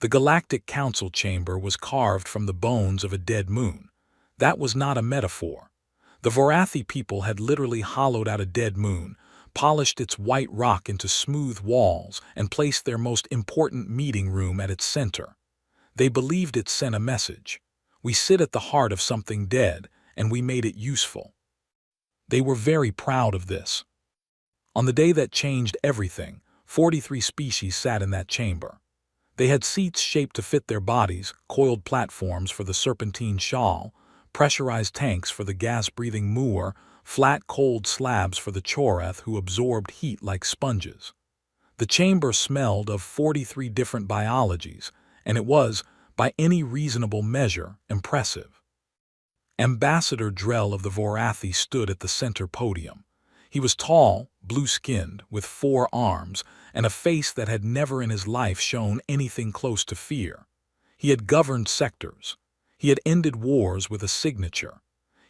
The Galactic Council chamber was carved from the bones of a dead moon. That was not a metaphor. The Vorathi people had literally hollowed out a dead moon, polished its white rock into smooth walls, and placed their most important meeting room at its center. They believed it sent a message. We sit at the heart of something dead, and we made it useful. They were very proud of this. On the day that changed everything, 43 species sat in that chamber. They had seats shaped to fit their bodies, coiled platforms for the serpentine shawl, pressurized tanks for the gas-breathing Moor, flat cold slabs for the Choreth who absorbed heat like sponges. The chamber smelled of 43 different biologies, and it was, by any reasonable measure, impressive. Ambassador Drell of the Vorathi stood at the center podium. He was tall, blue-skinned, with 4 arms, and a face that had never in his life shown anything close to fear. He had governed sectors. He had ended wars with a signature.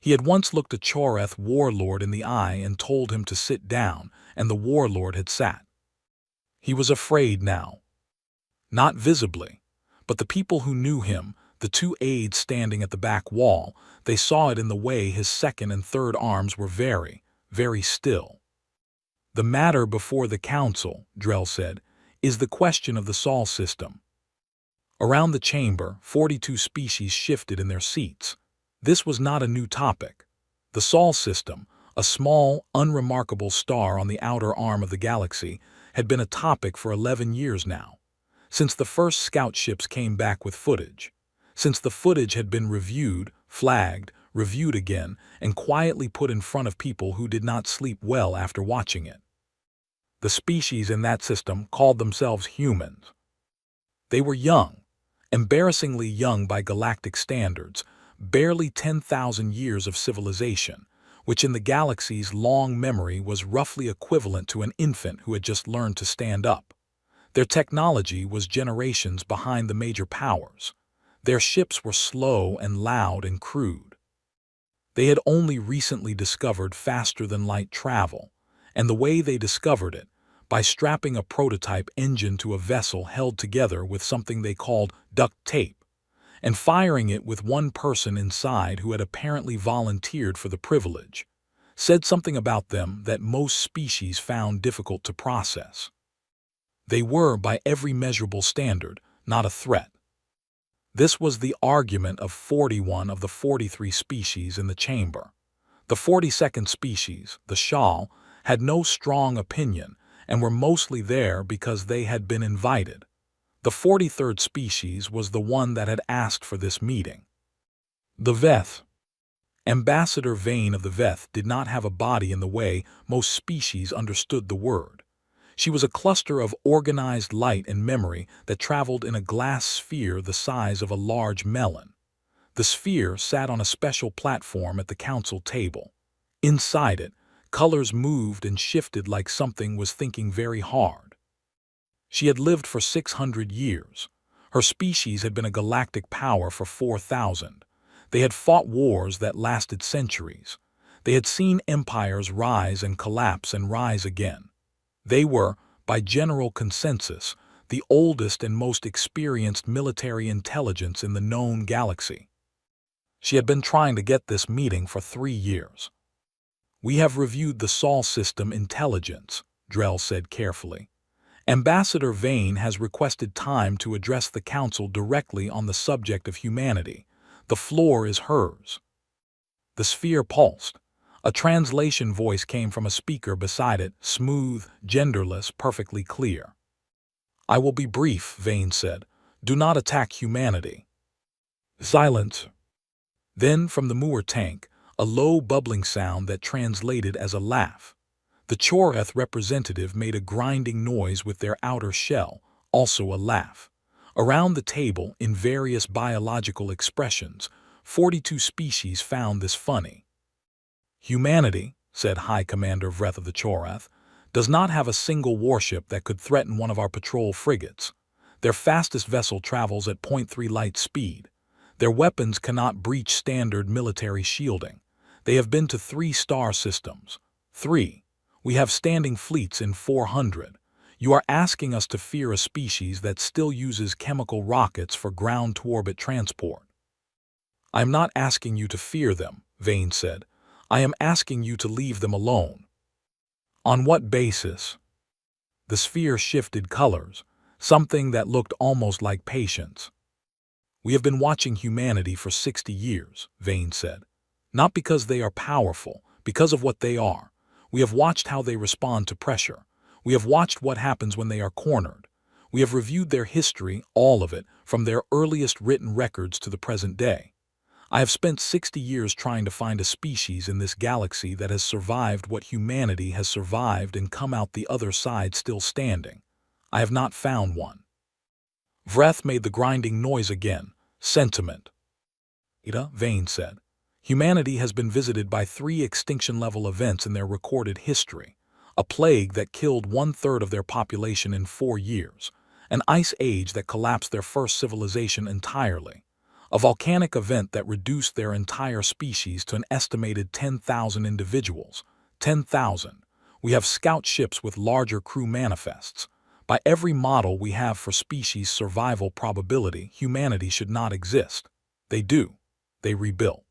He had once looked a Choreth warlord in the eye and told him to sit down, and the warlord had sat. He was afraid now. Not visibly, but the people who knew him, the 2 aides standing at the back wall, they saw it in the way his second and third arms were very, very still. The matter before the council, Drell said, is the question of the Sol system. Around the chamber, 42 species shifted in their seats. This was not a new topic. The Sol system, a small, unremarkable star on the outer arm of the galaxy, had been a topic for 11 years now. Since the first scout ships came back with footage. Since the footage had been reviewed, flagged, reviewed again, and quietly put in front of people who did not sleep well after watching it. The species in that system called themselves humans. They were young, embarrassingly young by galactic standards, barely 10,000 years of civilization, which in the galaxy's long memory was roughly equivalent to an infant who had just learned to stand up. Their technology was generations behind the major powers. Their ships were slow and loud and crude. They had only recently discovered faster-than-light travel, and the way they discovered it, by strapping a prototype engine to a vessel held together with something they called duct tape, and firing it with one person inside who had apparently volunteered for the privilege, said something about them that most species found difficult to process. They were, by every measurable standard, not a threat. This was the argument of 41 of the 43 species in the chamber. The 42nd species, the Shal, had no strong opinion and were mostly there because they had been invited. The 43rd species was the one that had asked for this meeting. The Veth. Ambassador Vane of the Veth did not have a body in the way most species understood the word. She was a cluster of organized light and memory that traveled in a glass sphere the size of a large melon. The sphere sat on a special platform at the council table. Inside it, colors moved and shifted like something was thinking very hard. She had lived for 600 years. Her species had been a galactic power for 4,000. They had fought wars that lasted centuries. They had seen empires rise and collapse and rise again. They were, by general consensus, the oldest and most experienced military intelligence in the known galaxy. She had been trying to get this meeting for 3 years. "We have reviewed the Sol system intelligence," Drell said carefully. "Ambassador Vane has requested time to address the council directly on the subject of humanity. The floor is hers." The sphere pulsed. A translation voice came from a speaker beside it, smooth, genderless, perfectly clear. "I will be brief," Vane said. "Do not attack humanity." Silence. Then, from the Moor tank, a low bubbling sound that translated as a laugh. The Choreth representative made a grinding noise with their outer shell, also a laugh. Around the table, in various biological expressions, 42 species found this funny. "Humanity," said High Commander Vreth of the Choreth, "does not have a single warship that could threaten one of our patrol frigates. Their fastest vessel travels at 0.3 light speed. Their weapons cannot breach standard military shielding. They have been to 3 star systems. 3. We have standing fleets in 400. You are asking us to fear a species that still uses chemical rockets for ground-to-orbit transport. I am not asking you to fear them, Vane said. I am asking you to leave them alone. On what basis? The sphere shifted colors, something that looked almost like patience. We have been watching humanity for 60 years, Vane said. Not because they are powerful, because of what they are. We have watched how they respond to pressure. We have watched what happens when they are cornered. We have reviewed their history, all of it, from their earliest written records to the present day. I have spent 60 years trying to find a species in this galaxy that has survived what humanity has survived and come out the other side still standing. I have not found one. Vreth made the grinding noise again. Sentiment. Vane said. Humanity has been visited by 3 extinction-level events in their recorded history. A plague that killed 1/3 of their population in 4 years. An ice age that collapsed their first civilization entirely. A volcanic event that reduced their entire species to an estimated 10,000 individuals. 10,000. We have scout ships with larger crew manifests. By every model we have for species survival probability, humanity should not exist. They do. They rebuilt.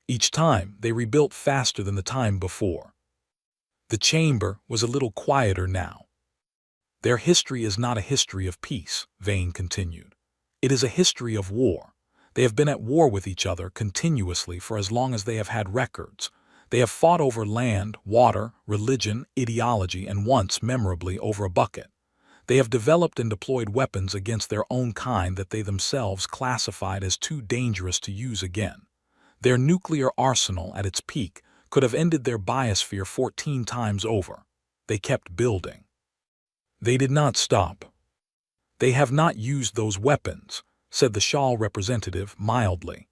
Each time, they rebuilt faster than the time before. The chamber was a little quieter now. Their history is not a history of peace, Vane continued. It is a history of war. They have been at war with each other continuously for as long as they have had records. They have fought over land, water, religion, ideology, and once, memorably, over a bucket. They have developed and deployed weapons against their own kind that they themselves classified as too dangerous to use again. Their nuclear arsenal at its peak could have ended their biosphere 14 times over. They kept building. They did not stop. They have not used those weapons, said the Shah representative mildly.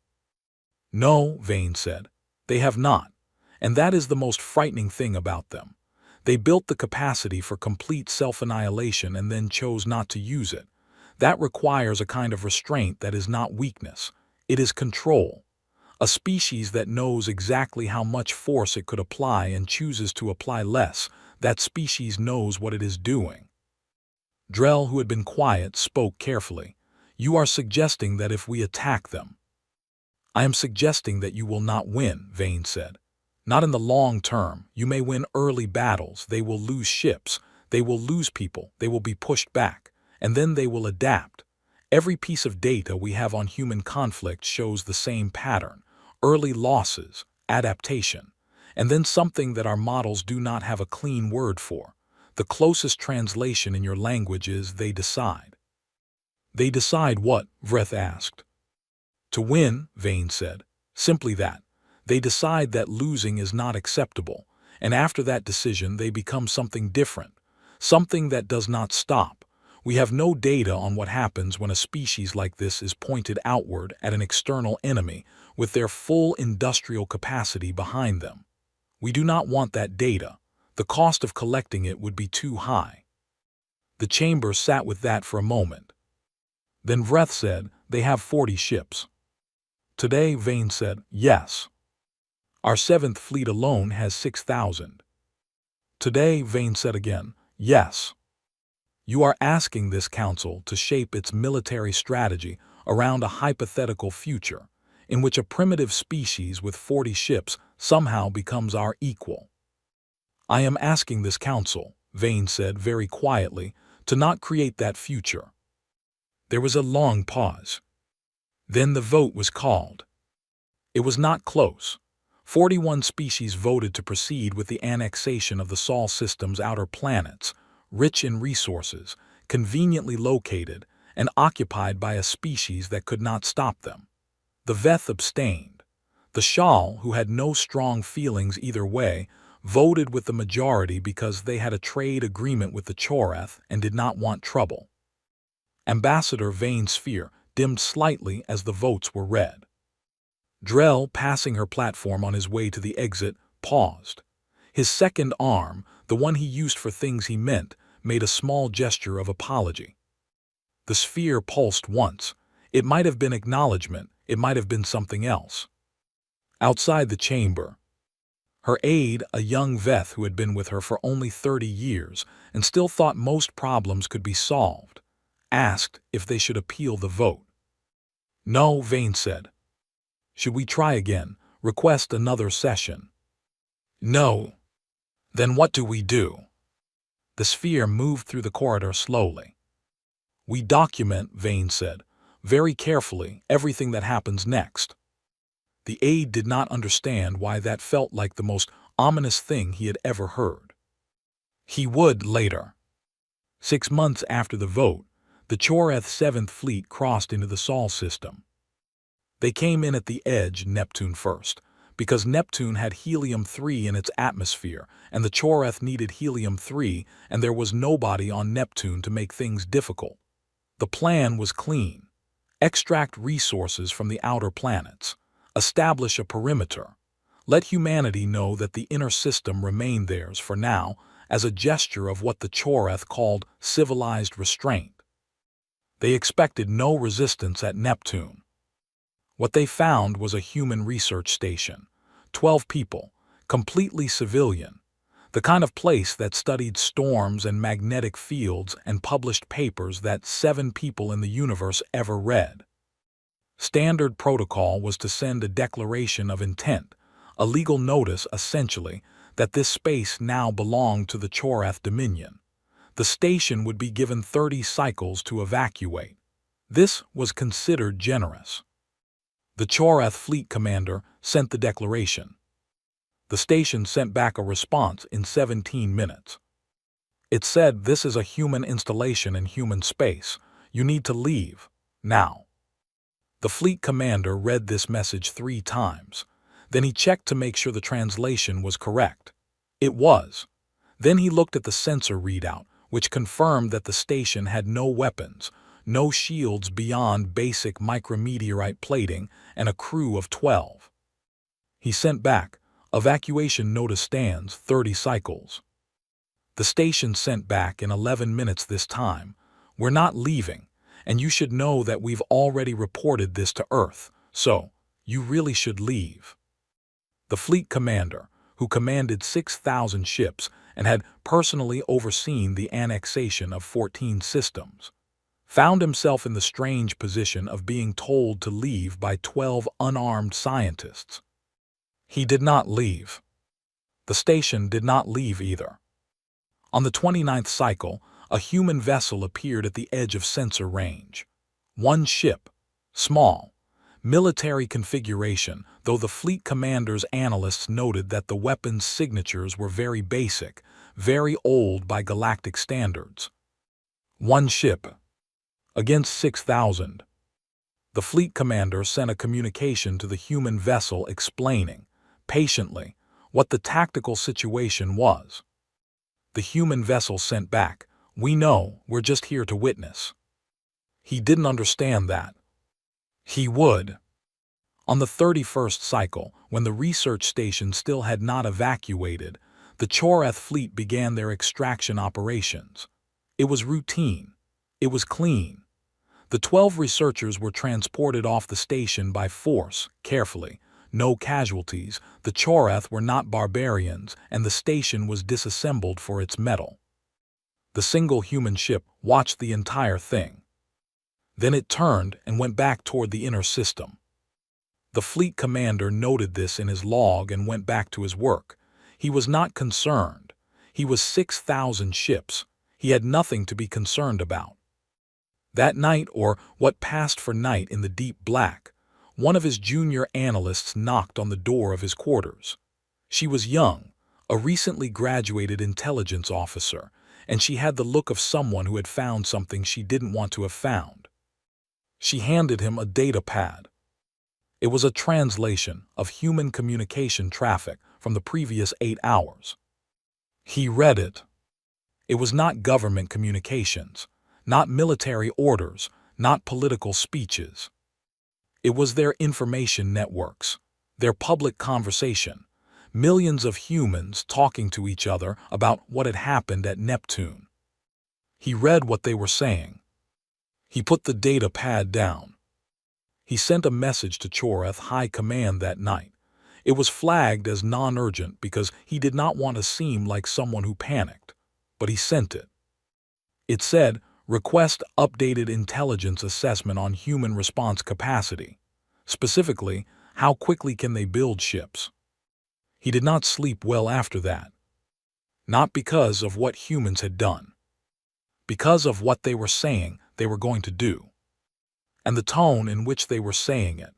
No, Vane said, they have not, and that is the most frightening thing about them. They built the capacity for complete self-annihilation and then chose not to use it. That requires a kind of restraint that is not weakness. It is control. A species that knows exactly how much force it could apply and chooses to apply less, that species knows what it is doing. Drell, who had been quiet, spoke carefully. You are suggesting that if we attack them. I am suggesting that you will not win, Vane said. Not in the long term. You may win early battles. They will lose ships. They will lose people. They will be pushed back. And then they will adapt. Every piece of data we have on human conflict shows the same pattern. Early losses, adaptation, and then something that our models do not have a clean word for. The closest translation in your language is they decide. They decide what? Vreth asked. To win, Vane said. Simply that. They decide that losing is not acceptable, and after that decision they become something different, something that does not stop. We have no data on what happens when a species like this is pointed outward at an external enemy with their full industrial capacity behind them. We do not want that data. The cost of collecting it would be too high. The chamber sat with that for a moment. Then Vreth said, they have 40 ships. Today, Vane said, yes. Our 7th fleet alone has 6,000. Today, Vane said again, yes. You are asking this council to shape its military strategy around a hypothetical future in which a primitive species with 40 ships somehow becomes our equal. I am asking this council, Vane said very quietly, to not create that future. There was a long pause. Then the vote was called. It was not close. 41 species voted to proceed with the annexation of the Sol system's outer planets, rich in resources, conveniently located, and occupied by a species that could not stop them. The Veth abstained. The Shal, who had no strong feelings either way, voted with the majority because they had a trade agreement with the Choreth and did not want trouble. Ambassador Vane's fear dimmed slightly as the votes were read. Drell, passing her platform on his way to the exit, paused. His second arm, the one he used for things he meant, made a small gesture of apology. The sphere pulsed once. It might have been acknowledgement, it might have been something else. Outside the chamber, Her aide, a young Veth who had been with her for only 30 years and still thought most problems could be solved, asked if they should appeal the vote. No, Vane said. Should we try again, request another session? No. Then what do we do? The sphere moved through the corridor slowly. We document, Vane said, very carefully, everything that happens next. The aide did not understand why that felt like the most ominous thing he had ever heard. He would later. 6 months after the vote, the Choreth 7th Fleet crossed into the Sol system. They came in at the edge, Neptune first, because Neptune had helium-3 in its atmosphere, and the Choreth needed helium-3, and there was nobody on Neptune to make things difficult. The plan was clean. Extract resources from the outer planets. Establish a perimeter. Let humanity know that the inner system remained theirs for now, as a gesture of what the Choreth called civilized restraint. They expected no resistance at Neptune. What they found was a human research station. 12 people, completely civilian. The kind of place that studied storms and magnetic fields and published papers that 7 people in the universe ever read. Standard protocol was to send a declaration of intent, a legal notice essentially, that this space now belonged to the Choreth Dominion. The station would be given 30 cycles to evacuate. This was considered generous. The Choreth fleet commander sent the declaration. The station sent back a response in 17 minutes. It said, "This is a human installation in human space. You need to leave, now." The fleet commander read this message 3 times. Then he checked to make sure the translation was correct. It was. Then he looked at the sensor readout, which confirmed that the station had no weapons, no shields beyond basic micrometeorite plating, and a crew of 12. He sent back, "Evacuation notice stands, 30 cycles." The station sent back in 11 minutes this time, "We're not leaving, and you should know that we've already reported this to Earth, so you really should leave." The fleet commander, who commanded 6,000 ships and had personally overseen the annexation of 14 systems, found himself in the strange position of being told to leave by 12 unarmed scientists. He did not leave. The station did not leave either. On the 29th cycle, a human vessel appeared at the edge of sensor range. One ship, small, military configuration, though the fleet commander's analysts noted that the weapon's signatures were very basic, very old by galactic standards. One ship. Against 6,000. The fleet commander sent a communication to the human vessel explaining, patiently, what the tactical situation was. The human vessel sent back, "We know, we're just here to witness." He didn't understand that. He would. On the 31st cycle, when the research station still had not evacuated, the Choreth fleet began their extraction operations. It was routine. It was clean. The 12 researchers were transported off the station by force, carefully. No casualties, the Choreth were not barbarians, and the station was disassembled for its metal. The single human ship watched the entire thing. Then it turned and went back toward the inner system. The fleet commander noted this in his log and went back to his work. He was not concerned. He was 6,000 ships. He had nothing to be concerned about. That night, or what passed for night in the deep black, one of his junior analysts knocked on the door of his quarters. She was young, a recently graduated intelligence officer, and she had the look of someone who had found something she didn't want to have found. She handed him a data pad. It was a translation of human communication traffic from the previous 8 hours. He read it. It was not government communications, not military orders, not political speeches. It was their information networks, their public conversation, millions of humans talking to each other about what had happened at Neptune. He read what they were saying. He put the data pad down. He sent a message to Choreth High Command that night. It was flagged as non-urgent because he did not want to seem like someone who panicked, but he sent it. It said, "Request updated intelligence assessment on human response capacity." Specifically, how quickly can they build ships? He did not sleep well after that. Not because of what humans had done. Because of what they were saying they were going to do. And the tone in which they were saying it.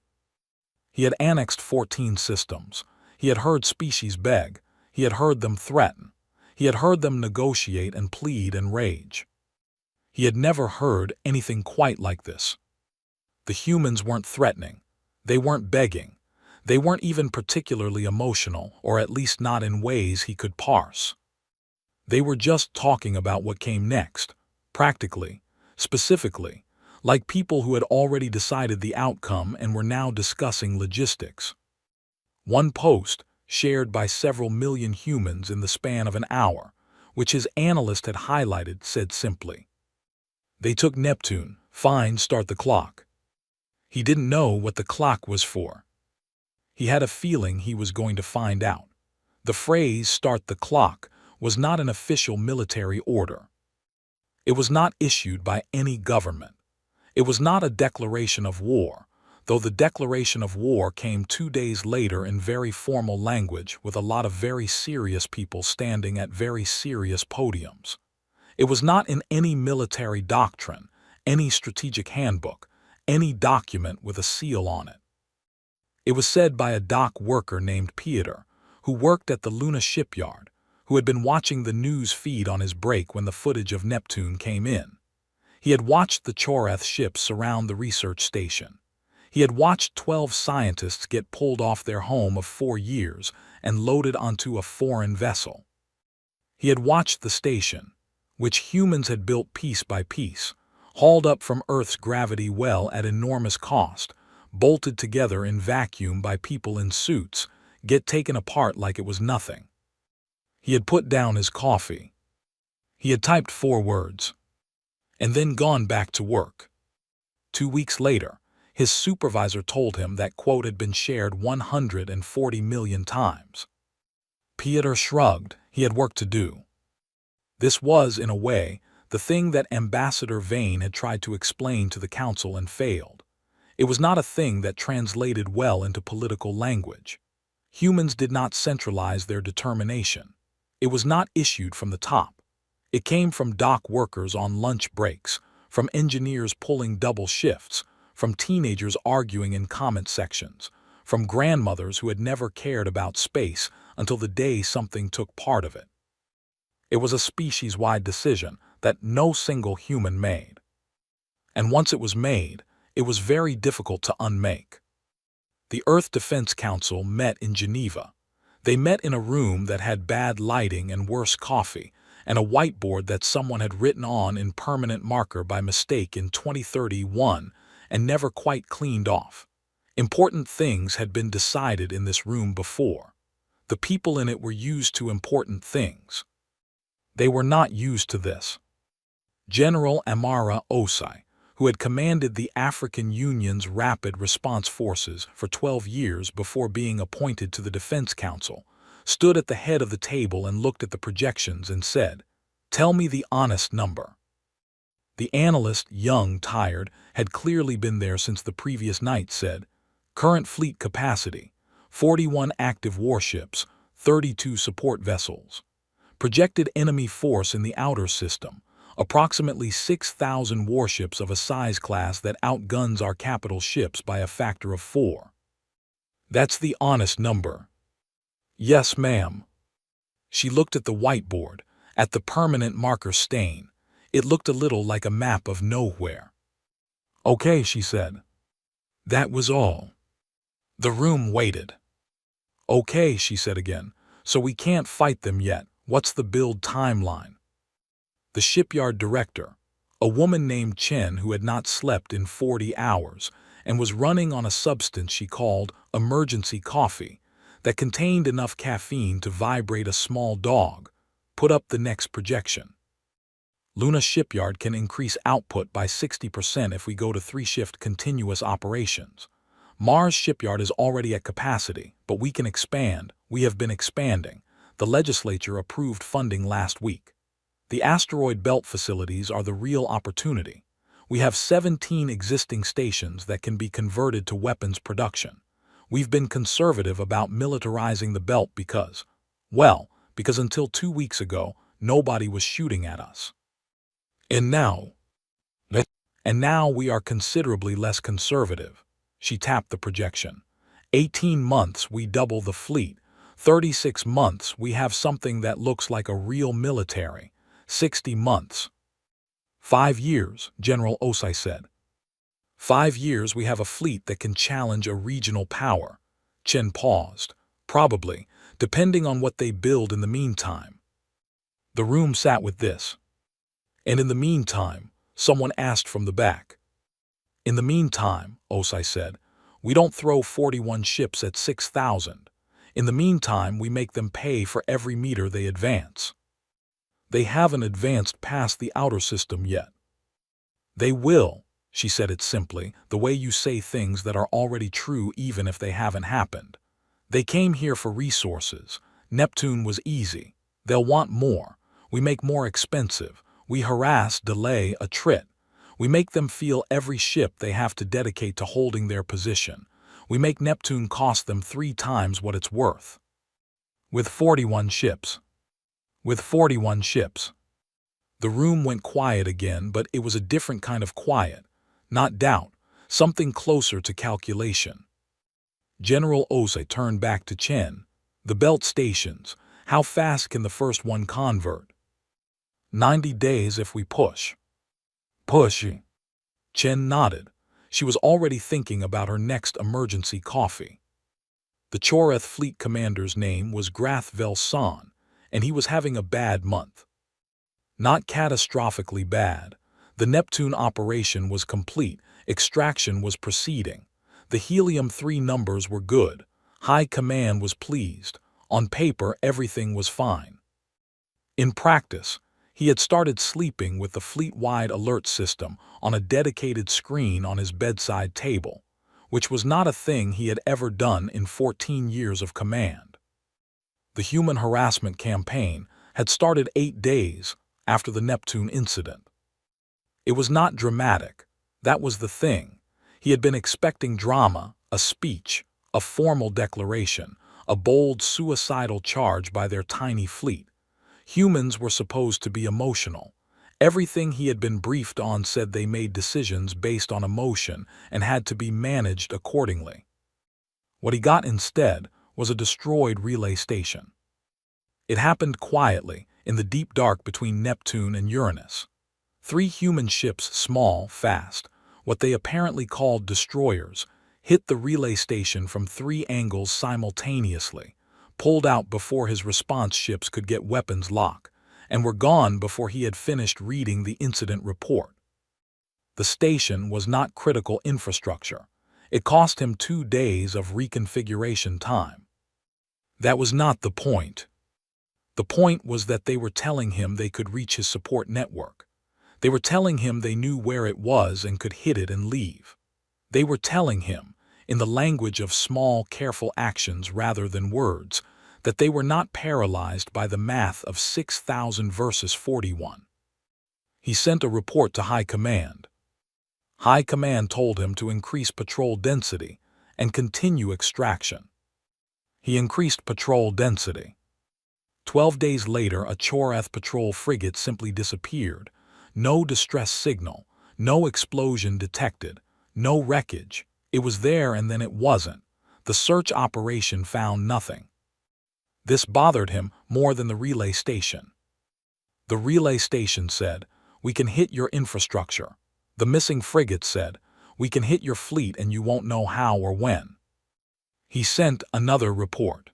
He had annexed 14 systems. He had heard species beg. He had heard them threaten. He had heard them negotiate and plead and rage. He had never heard anything quite like this. The humans weren't threatening. They weren't begging. They weren't even particularly emotional, or at least not in ways he could parse. They were just talking about what came next, practically, specifically, like people who had already decided the outcome and were now discussing logistics. One post, shared by several million humans in the span of an hour, which his analyst had highlighted, said simply, "They took Neptune, fine, start the clock." He didn't know what the clock was for. He had a feeling he was going to find out. The phrase "start the clock" was not an official military order. It was not issued by any government. It was not a declaration of war, though the declaration of war came 2 days later in very formal language with a lot of very serious people standing at very serious podiums. It was not in any military doctrine, any strategic handbook, any document with a seal on it. It was said by a dock worker named Peter, who worked at the Luna shipyard, who had been watching the news feed on his break when the footage of Neptune came in. He had watched the Choreth ships surround the research station. He had watched 12 scientists get pulled off their home of 4 years and loaded onto a foreign vessel. He had watched the station, which humans had built piece by piece, hauled up from Earth's gravity well at enormous cost, bolted together in vacuum by people in suits, get taken apart like it was nothing. He had put down his coffee. He had typed 4 words. And then gone back to work. 2 weeks later, his supervisor told him that quote had been shared 140 million times. Peter shrugged. He had work to do. This was, in a way, the thing that Ambassador Vane had tried to explain to the council and failed. It was not a thing that translated well into political language. Humans did not centralize their determination. It was not issued from the top. It came from dock workers on lunch breaks, from engineers pulling double shifts, from teenagers arguing in comment sections, from grandmothers who had never cared about space until the day something took part of it. It was a species-wide decision that no single human made. And once it was made, it was very difficult to unmake. The Earth Defense Council met in Geneva. They met in a room that had bad lighting and worse coffee, and a whiteboard that someone had written on in permanent marker by mistake in 2031 and never quite cleaned off. Important things had been decided in this room before. The people in it were used to important things. They were not used to this. General Amara Osai, who had commanded the African Union's Rapid Response Forces for 12 years before being appointed to the Defense Council, stood at the head of the table and looked at the projections and said, "Tell me the honest number." The analyst, young, tired, had clearly been there since the previous night, said, "Current fleet capacity, 41 active warships, 32 support vessels. Projected enemy force in the outer system, approximately 6,000 warships of a size class that outguns our capital ships by a factor of 4. That's the honest number." "Yes, ma'am." She looked at the whiteboard, at the permanent marker stain. It looked a little like a map of nowhere. "Okay," she said. That was all. The room waited. "Okay," she said again. "So we can't fight them yet. What's the build timeline?" The shipyard director, a woman named Chen who had not slept in 40 hours and was running on a substance she called emergency coffee that contained enough caffeine to vibrate a small dog, put up the next projection. Luna shipyard can increase output by 60% if we go to 3-shift continuous operations. Mars shipyard is already at capacity, but we can expand. We have been expanding. The legislature approved funding last week. The asteroid belt facilities are the real opportunity. We have 17 existing stations that can be converted to weapons production. We've been conservative about militarizing the belt because until 2 weeks ago, nobody was shooting at us. And now we are considerably less conservative. She tapped the projection. 18 months, we double the fleet. 36 months, we have something that looks like a real military. 60 months. 5 years, General Osai said. 5 years, we have a fleet that can challenge a regional power. Chen paused. Probably, depending on what they build in the meantime. The room sat with this. And in the meantime, someone asked from the back. In the meantime, Osai said, we don't throw 41 ships at 6,000. In the meantime, we make them pay for every meter they advance. They haven't advanced past the outer system yet. They will, she said it simply, the way you say things that are already true even if they haven't happened. They came here for resources. Neptune was easy. They'll want more. We make more expensive. We harass, delay, attrit. We make them feel every ship they have to dedicate to holding their position. We make Neptune cost them 3 times what it's worth. With 41 ships. With 41 ships. The room went quiet again, but it was a different kind of quiet. Not doubt, something closer to calculation. General Osei turned back to Chen. The belt stations. How fast can the first one convert? 90 days if we push. Push. Chen nodded. She was already thinking about her next emergency coffee. The Choreth fleet commander's name was Grath Velson, and he was having a bad month. Not catastrophically bad. The Neptune operation was complete. Extraction was proceeding. The helium-3 numbers were good. High Command was pleased. On paper, everything was fine. In practice, he had started sleeping with the fleet-wide alert system on a dedicated screen on his bedside table, which was not a thing he had ever done in 14 years of command. The human harassment campaign had started 8 days after the Neptune incident. It was not dramatic. That was the thing. He had been expecting drama, a speech, a formal declaration, a bold suicidal charge by their tiny fleet. Humans were supposed to be emotional. Everything he had been briefed on said they made decisions based on emotion and had to be managed accordingly. What he got instead was a destroyed relay station. It happened quietly, in the deep dark between Neptune and Uranus. 3 human ships, small, fast, what they apparently called destroyers, hit the relay station from 3 angles simultaneously, pulled out before his response ships could get weapons lock, and were gone before he had finished reading the incident report. The station was not critical infrastructure. It cost him 2 days of reconfiguration time. That was not the point. The point was that they were telling him they could reach his support network. They were telling him they knew where it was and could hit it and leave. They were telling him, in the language of small, careful actions rather than words, that they were not paralyzed by the math of 6,000 versus 41. He sent a report to High Command. High Command told him to increase patrol density and continue extraction. He increased patrol density. 12 days later, a Choreth patrol frigate simply disappeared. No distress signal, no explosion detected, no wreckage. It was there and then it wasn't. The search operation found nothing. This bothered him more than the relay station. The relay station said, "We can hit your infrastructure." The missing frigate said, "We can hit your fleet and you won't know how or when." He sent another report.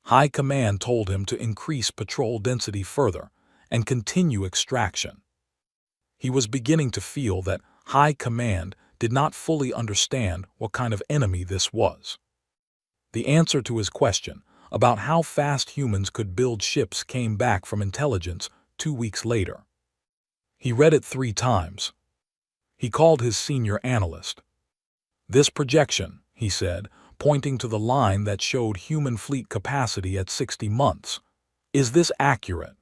High Command told him to increase patrol density further and continue extraction. He was beginning to feel that High Command did not fully understand what kind of enemy this was. The answer to his question about how fast humans could build ships came back from intelligence 2 weeks later. He read it 3 times. He called his senior analyst. "This projection," he said, pointing to the line that showed human fleet capacity at 60 months. Is this accurate?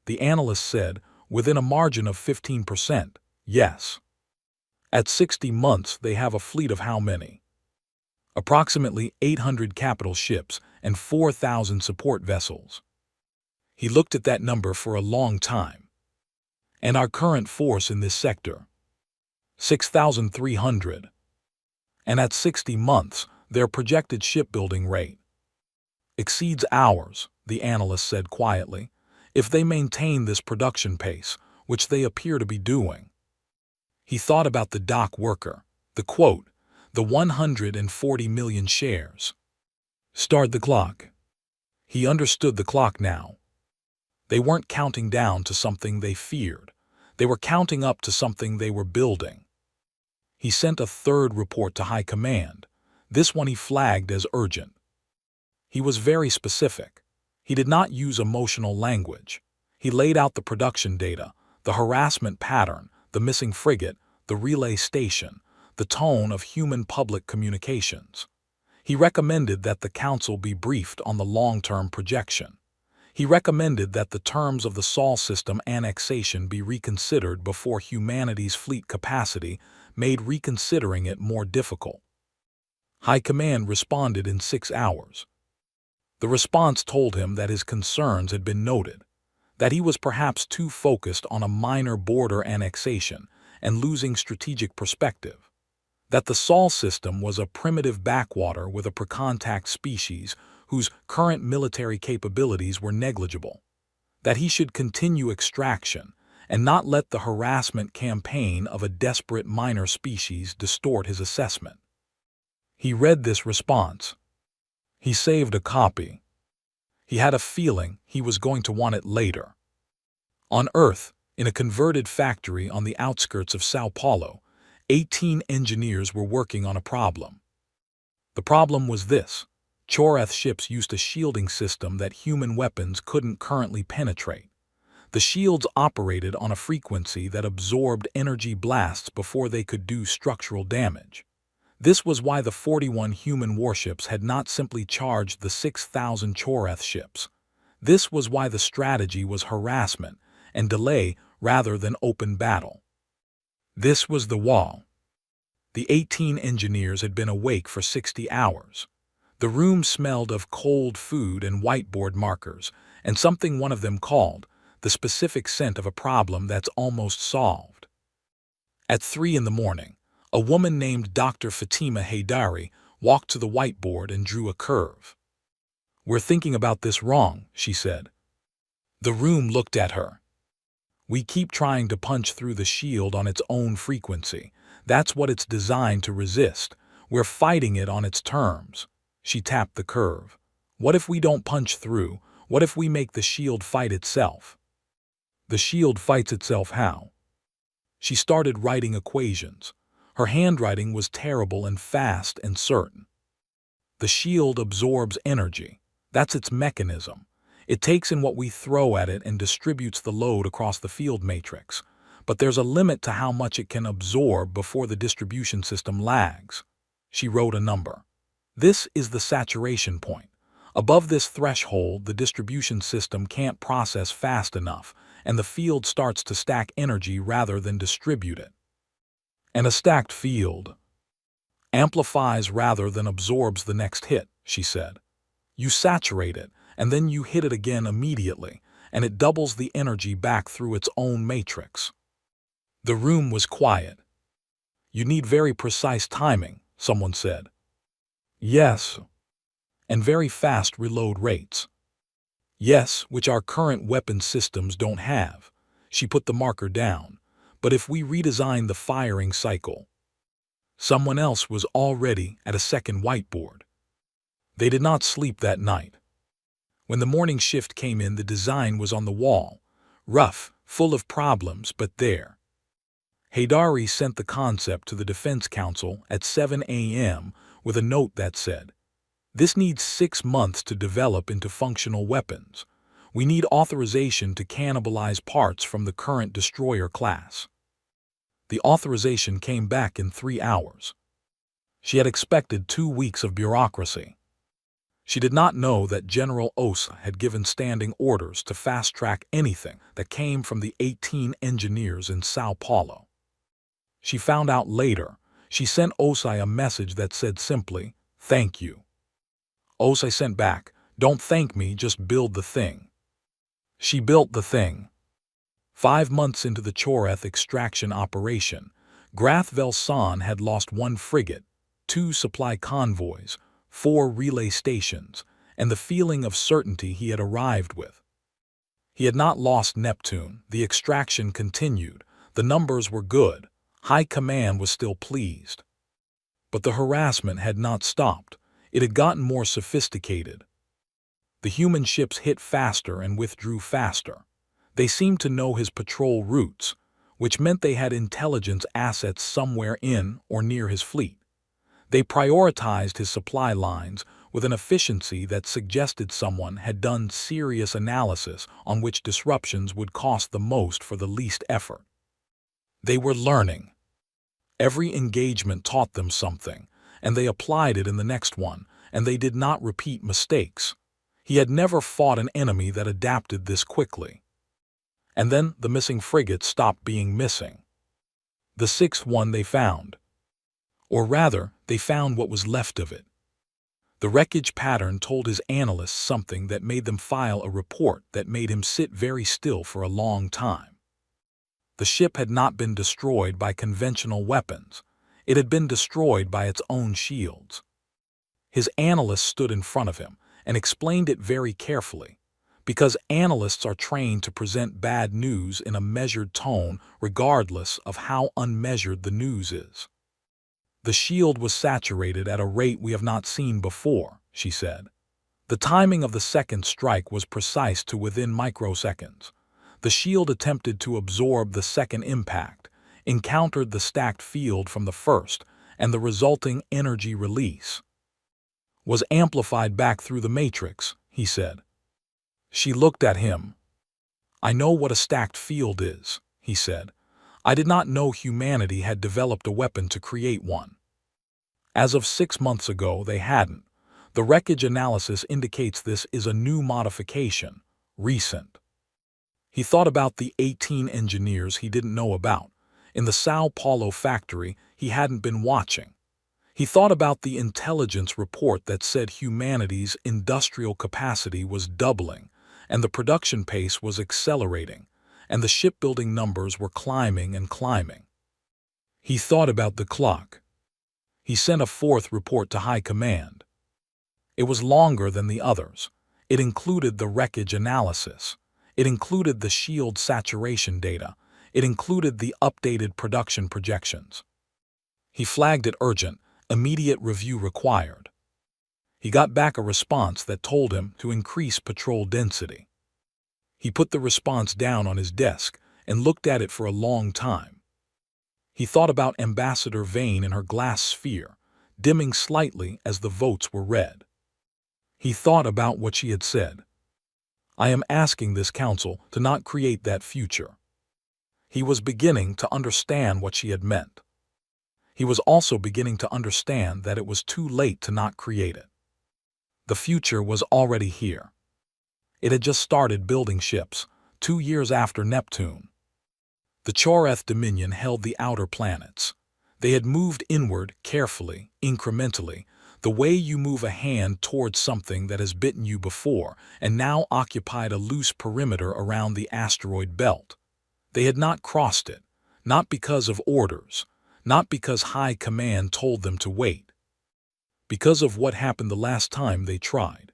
The analyst said, within a margin of 15%, yes. At 60 months, they have a fleet of how many? Approximately 800 capital ships and 4,000 support vessels. He looked at that number for a long time. And our current force in this sector? 6,300. And at 60 months, their projected shipbuilding rate exceeds ours, the analyst said quietly, if they maintain this production pace, which they appear to be doing. He thought about the dock worker, the quote, the 140 million shares. Start the clock. He understood the clock now. They weren't counting down to something they feared. They were counting up to something they were building. He sent a third report to High Command. This one he flagged as urgent. He was very specific. He did not use emotional language. He laid out the production data, the harassment pattern, the missing frigate, the relay station, the tone of human public communications. He recommended that the council be briefed on the long-term projection. He recommended that the terms of the Sol system annexation be reconsidered before humanity's fleet capacity made reconsidering it more difficult. High Command responded in 6 hours. The response told him that his concerns had been noted, that he was perhaps too focused on a minor border annexation and losing strategic perspective, that the Sol system was a primitive backwater with a precontact species whose current military capabilities were negligible, that he should continue extraction and not let the harassment campaign of a desperate minor species distort his assessment. He read this response. He saved a copy. He had a feeling he was going to want it later. On Earth, in a converted factory on the outskirts of Sao Paulo, 18 engineers were working on a problem. The problem was this: Chorath ships used a shielding system that human weapons couldn't currently penetrate. The shields operated on a frequency that absorbed energy blasts before they could do structural damage. This was why the 41 human warships had not simply charged the 6,000 Chorath ships. This was why the strategy was harassment and delay rather than open battle. This was the wall. The 18 engineers had been awake for 60 hours. The room smelled of cold food and whiteboard markers, and something one of them called the specific scent of a problem that's almost solved. At 3 in the morning, a woman named Dr. Fatima Haydari walked to the whiteboard and drew a curve. "We're thinking about this wrong," she said. The room looked at her. "We keep trying to punch through the shield on its own frequency. That's what it's designed to resist. We're fighting it on its terms." She tapped the curve. "What if we don't punch through? What if we make the shield fight itself?" "The shield fights itself how?" She started writing equations. Her handwriting was terrible and fast and certain. "The shield absorbs energy. That's its mechanism. It takes in what we throw at it and distributes the load across the field matrix. But there's a limit to how much it can absorb before the distribution system lags." She wrote a number. "This is the saturation point. Above this threshold, the distribution system can't process fast enough, and the field starts to stack energy rather than distribute it. And a stacked field amplifies rather than absorbs the next hit," she said. "You saturate it, and then you hit it again immediately, and it doubles the energy back through its own matrix." The room was quiet. "You need very precise timing," someone said. "Yes. And very fast reload rates." "Yes, which our current weapon systems don't have." She put the marker down. "But if we redesign the firing cycle..." Someone else was already at a second whiteboard. They did not sleep that night. When the morning shift came in, the design was on the wall, rough, full of problems, but there. Haydari sent the concept to the Defense Council at 7 a.m. with a note that said, "This needs 6 months to develop into functional weapons. We need authorization to cannibalize parts from the current destroyer class." The authorization came back in 3 hours. She had expected 2 weeks of bureaucracy. She did not know that General Osa had given standing orders to fast-track anything that came from the 18 engineers in Sao Paulo. She found out later. She sent Osai a message that said simply, "Thank you." Osai sent back, "Don't thank me, just build the thing." She built the thing. 5 months into the Choreth extraction operation, Grath Velsan had lost 1 frigate, 2 supply convoys, 4 relay stations, and the feeling of certainty he had arrived with. He had not lost Neptune. The extraction continued. The numbers were good. High Command was still pleased. But the harassment had not stopped. It had gotten more sophisticated. The human ships hit faster and withdrew faster. They seemed to know his patrol routes, which meant they had intelligence assets somewhere in or near his fleet. They prioritized his supply lines with an efficiency that suggested someone had done serious analysis on which disruptions would cost the most for the least effort. They were learning. Every engagement taught them something, and they applied it in the next one, and they did not repeat mistakes. He had never fought an enemy that adapted this quickly. And then the missing frigate stopped being missing. The 6th one they found. Or rather, they found what was left of it. The wreckage pattern told his analysts something that made them file a report that made him sit very still for a long time. The ship had not been destroyed by conventional weapons. It had been destroyed by its own shields. His analyst stood in front of him and explained it very carefully, because analysts are trained to present bad news in a measured tone regardless of how unmeasured the news is. "The shield was saturated at a rate we have not seen before," she said. "The timing of the second strike was precise to within microseconds. The shield attempted to absorb the second impact, encountered the stacked field from the first, and the resulting energy release was amplified back through the matrix," he said. She looked at him. "I know what a stacked field is," he said. "I did not know humanity had developed a weapon to create one. As of 6 months ago, they hadn't. The wreckage analysis indicates this is a new modification, recent." He thought about the 18 engineers he didn't know about. In the Sao Paulo factory, he hadn't been watching. He thought about the intelligence report that said humanity's industrial capacity was doubling, and the production pace was accelerating, and the shipbuilding numbers were climbing and climbing. He thought about the clock. He sent a 4th report to High Command. It was longer than the others. It included the wreckage analysis. It included the shield saturation data. It included the updated production projections. He flagged it urgent, immediate review required. He got back a response that told him to increase patrol density. He put the response down on his desk and looked at it for a long time. He thought about Ambassador Vane in her glass sphere, dimming slightly as the votes were read. He thought about what she had said. "I am asking this council to not create that future." He was beginning to understand what she had meant. He was also beginning to understand that it was too late to not create it. The future was already here. It had just started building ships, 2 years after Neptune. The Choreth Dominion held the outer planets. They had moved inward carefully, incrementally, the way you move a hand towards something that has bitten you before, and now occupied a loose perimeter around the asteroid belt. They had not crossed it, not because of orders, not because High Command told them to wait. Because of what happened the last time they tried.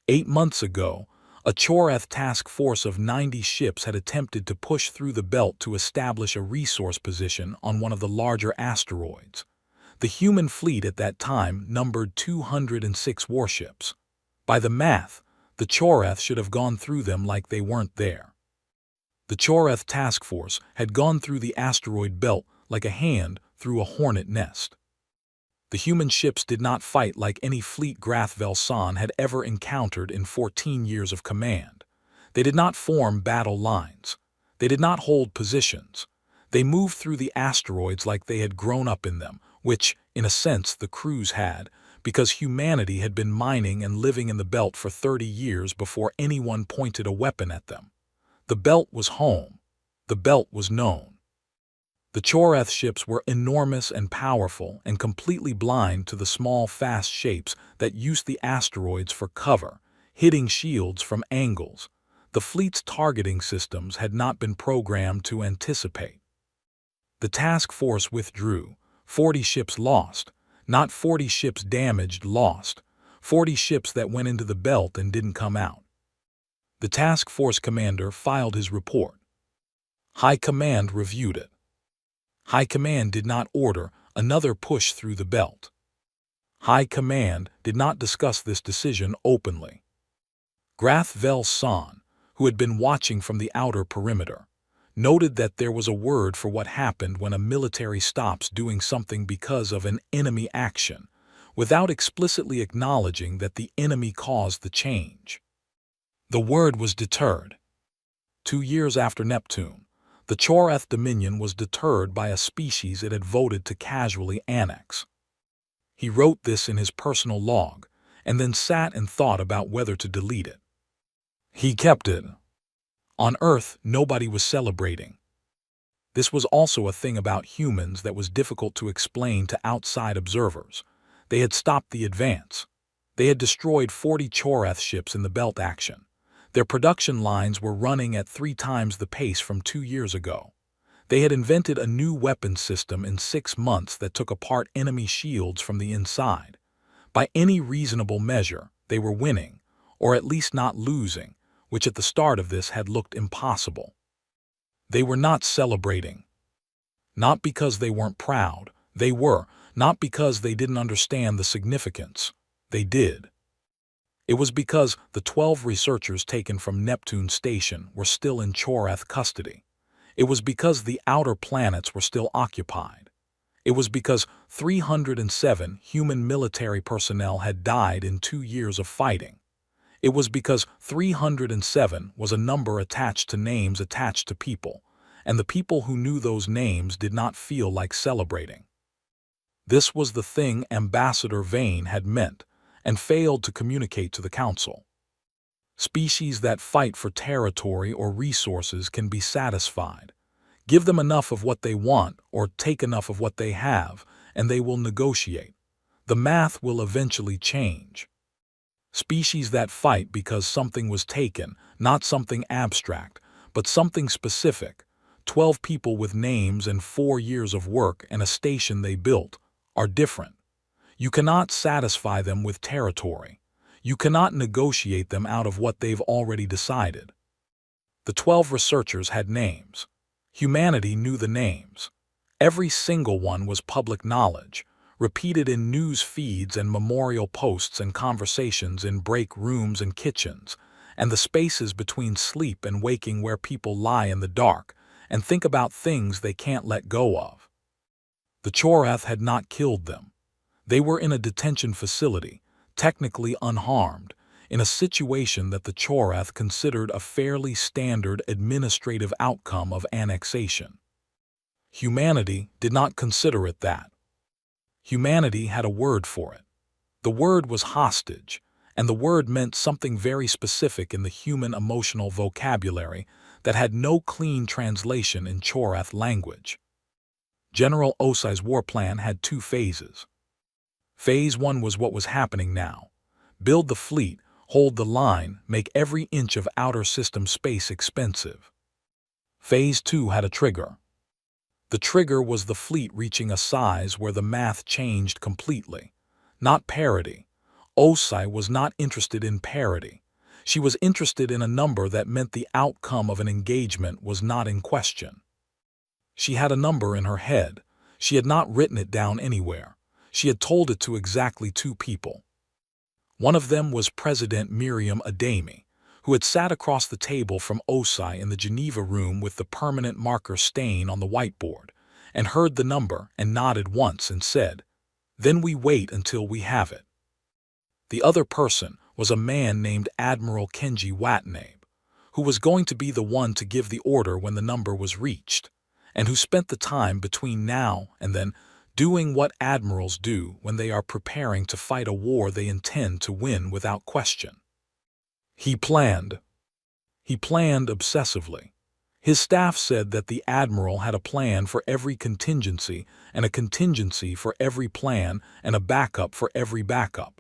8 months ago, a Choreth task force of 90 ships had attempted to push through the belt to establish a resource position on one of the larger asteroids. The human fleet at that time numbered 206 warships. By the math, the Choreth should have gone through them like they weren't there. The Choreth task force had gone through the asteroid belt like a hand through a hornet nest. The human ships did not fight like any fleet Grath Velsan had ever encountered in 14 years of command. They did not form battle lines. They did not hold positions. They moved through the asteroids like they had grown up in them, which, in a sense, the crews had, because humanity had been mining and living in the belt for 30 years before anyone pointed a weapon at them. The belt was home. The belt was known. The Choreth ships were enormous and powerful and completely blind to the small, fast shapes that used the asteroids for cover, hitting shields from angles. The fleet's targeting systems had not been programmed to anticipate. The task force withdrew. 40 ships lost. Not 40 ships damaged, lost. 40 ships that went into the belt and didn't come out. The task force commander filed his report. High Command reviewed it. High Command did not order another push through the belt. High Command did not discuss this decision openly. Grath Vel San, who had been watching from the outer perimeter, noted that there was a word for what happened when a military stops doing something because of an enemy action, without explicitly acknowledging that the enemy caused the change. The word was deterred. 2 years after Neptune, the Choreth Dominion was deterred by a species it had voted to casually annex. He wrote this in his personal log, and then sat and thought about whether to delete it. He kept it. On Earth, nobody was celebrating. This was also a thing about humans that was difficult to explain to outside observers. They had stopped the advance. They had destroyed 40 Choreth ships in the belt action. Their production lines were running at 3 times the pace from 2 years ago. They had invented a new weapon system in 6 months that took apart enemy shields from the inside. By any reasonable measure, they were winning, or at least not losing, which at the start of this had looked impossible. They were not celebrating. Not because they weren't proud, they were, not because they didn't understand the significance. They did. It was because the 12 researchers taken from Neptune Station were still in Choreth custody. It was because the outer planets were still occupied. It was because 307 human military personnel had died in 2 years of fighting. It was because 307 was a number attached to names attached to people, and the people who knew those names did not feel like celebrating. This was the thing Ambassador Vane had meant, and failed to communicate to the Council. Species that fight for territory or resources can be satisfied. Give them enough of what they want or take enough of what they have, and they will negotiate. The math will eventually change. Species that fight because something was taken, not something abstract, but something specific, 12 people with names and 4 years of work and a station they built, are different. You cannot satisfy them with territory. You cannot negotiate them out of what they've already decided. The 12 researchers had names. Humanity knew the names. Every single one was public knowledge, repeated in news feeds and memorial posts and conversations in break rooms and kitchens, and the spaces between sleep and waking where people lie in the dark and think about things they can't let go of. The Choreth had not killed them. They were in a detention facility, technically unharmed, in a situation that the Choreth considered a fairly standard administrative outcome of annexation. Humanity did not consider it that. Humanity had a word for it. The word was hostage, and the word meant something very specific in the human emotional vocabulary that had no clean translation in Choreth language. General Osai's war plan had 2 phases. Phase 1 was what was happening now. Build the fleet, hold the line, make every inch of outer system space expensive. Phase 2 had a trigger. The trigger was the fleet reaching a size where the math changed completely. Not parity. Osai was not interested in parity. She was interested in a number that meant the outcome of an engagement was not in question. She had a number in her head. She had not written it down anywhere. She had told it to exactly 2 people. One of them was President Miriam Ademi, who had sat across the table from Osai in the Geneva room with the permanent marker stain on the whiteboard, and heard the number and nodded once and said, "Then we wait until we have it." The other person was a man named Admiral Kenji Watanabe, who was going to be the one to give the order when the number was reached, and who spent the time between now and then doing what admirals do when they are preparing to fight a war they intend to win without question. He planned. He planned obsessively. His staff said that the admiral had a plan for every contingency and a contingency for every plan and a backup for every backup.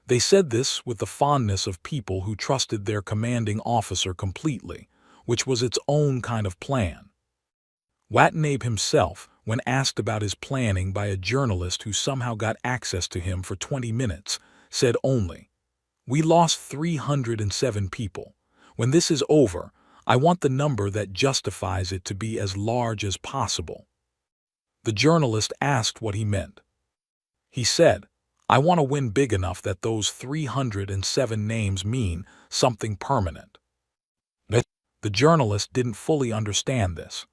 They said this with the fondness of people who trusted their commanding officer completely, which was its own kind of plan. Watanabe himself, when asked about his planning by a journalist who somehow got access to him for 20 minutes, said only, "We lost 307 people. When this is over, I want the number that justifies it to be as large as possible." The journalist asked what he meant. He said, "I want to win big enough that those 307 names mean something permanent." The journalist didn't fully understand this.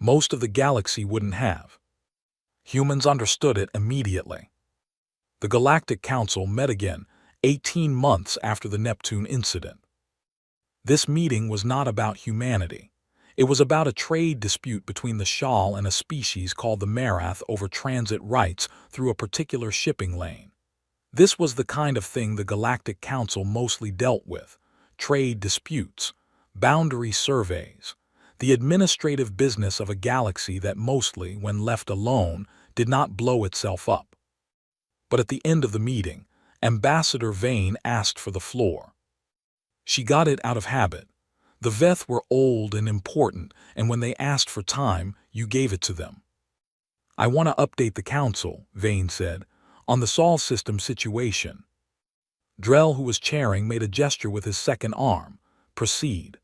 Most of the galaxy wouldn't have. Humans understood it immediately. The Galactic Council met again 18 months after the Neptune incident. This meeting was not about humanity. It was about a trade dispute between the Shal and a species called the Marath over transit rights through a particular shipping lane. This was the kind of thing the Galactic Council mostly dealt with: trade disputes, boundary surveys, the administrative business of a galaxy that mostly, when left alone, did not blow itself up. But at the end of the meeting, Ambassador Vane asked for the floor. She got it out of habit. The Veth were old and important, and when they asked for time, you gave it to them. "I want to update the council," Vane said, "on the Sol system situation." Drell, who was chairing, made a gesture with his second arm. "Proceed."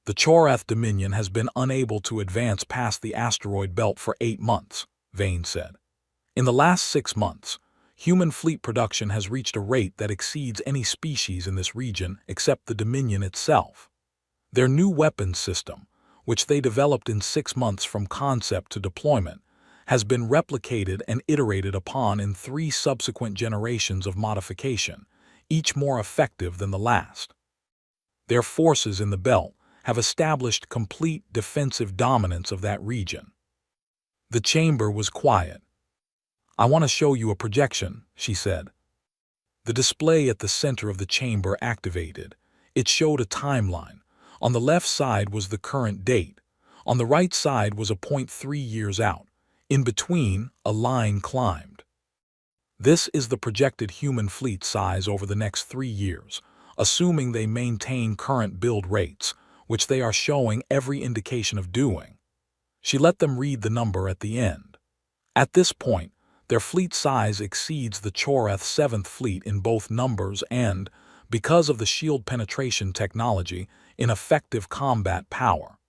"The Chorath Dominion has been unable to advance past the asteroid belt for 8 months, Vane said. "In the last 6 months, human fleet production has reached a rate that exceeds any species in this region except the Dominion itself. Their new weapons system, which they developed in 6 months from concept to deployment, has been replicated and iterated upon in 3 subsequent generations of modification, each more effective than the last. Their forces in the belt have established complete defensive dominance of that region." The chamber was quiet. "I want to show you a projection," she said. The display at the center of the chamber activated. It showed a timeline. On the left side was the current date. On the right side was a point 3 years out. In between, a line climbed. "This is the projected human fleet size over the next 3 years, assuming they maintain current build rates, which they are showing every indication of doing." She let them read the number at the end. "At this point, their fleet size exceeds the Chorath 7th Fleet in both numbers and, because of the shield penetration technology, in effective combat power."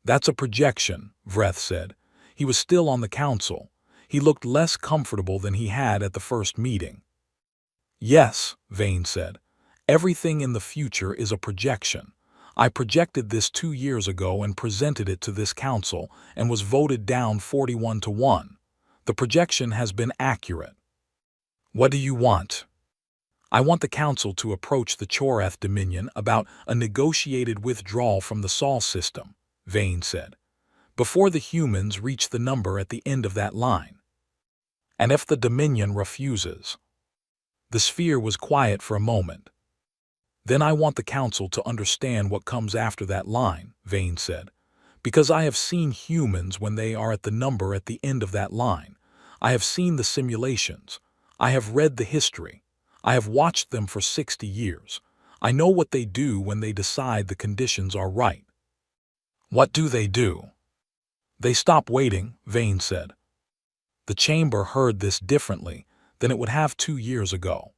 "That's a projection," Vreth said. He was still on the council. He looked less comfortable than he had at the first meeting. "Yes," Vane said. "Everything in the future is a projection. I projected this 2 years ago and presented it to this council and was voted down 41 to 1. The projection has been accurate." "What do you want?" "I want the council to approach the Chorath Dominion about a negotiated withdrawal from the Sol system," Vane said, "before the humans reach the number at the end of that line. And if the Dominion refuses." The sphere was quiet for a moment. "Then I want the council to understand what comes after that line," Vane said, "because I have seen humans when they are at the number at the end of that line. I have seen the simulations. I have read the history. I have watched them for 60 years. I know what they do when they decide the conditions are right." "What do they do?" "They stop waiting," Vane said. The chamber heard this differently than it would have 2 years ago.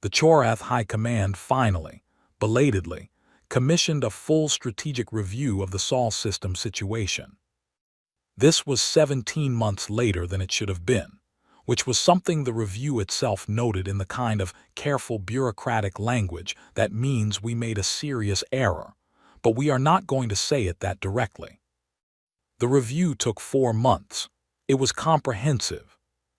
The Chorath High Command finally, belatedly, commissioned a full strategic review of the Sol system situation. This was 17 months later than it should have been, which was something the review itself noted in the kind of careful bureaucratic language that means we made a serious error, but we are not going to say it that directly. The review took 4 months. It was comprehensive.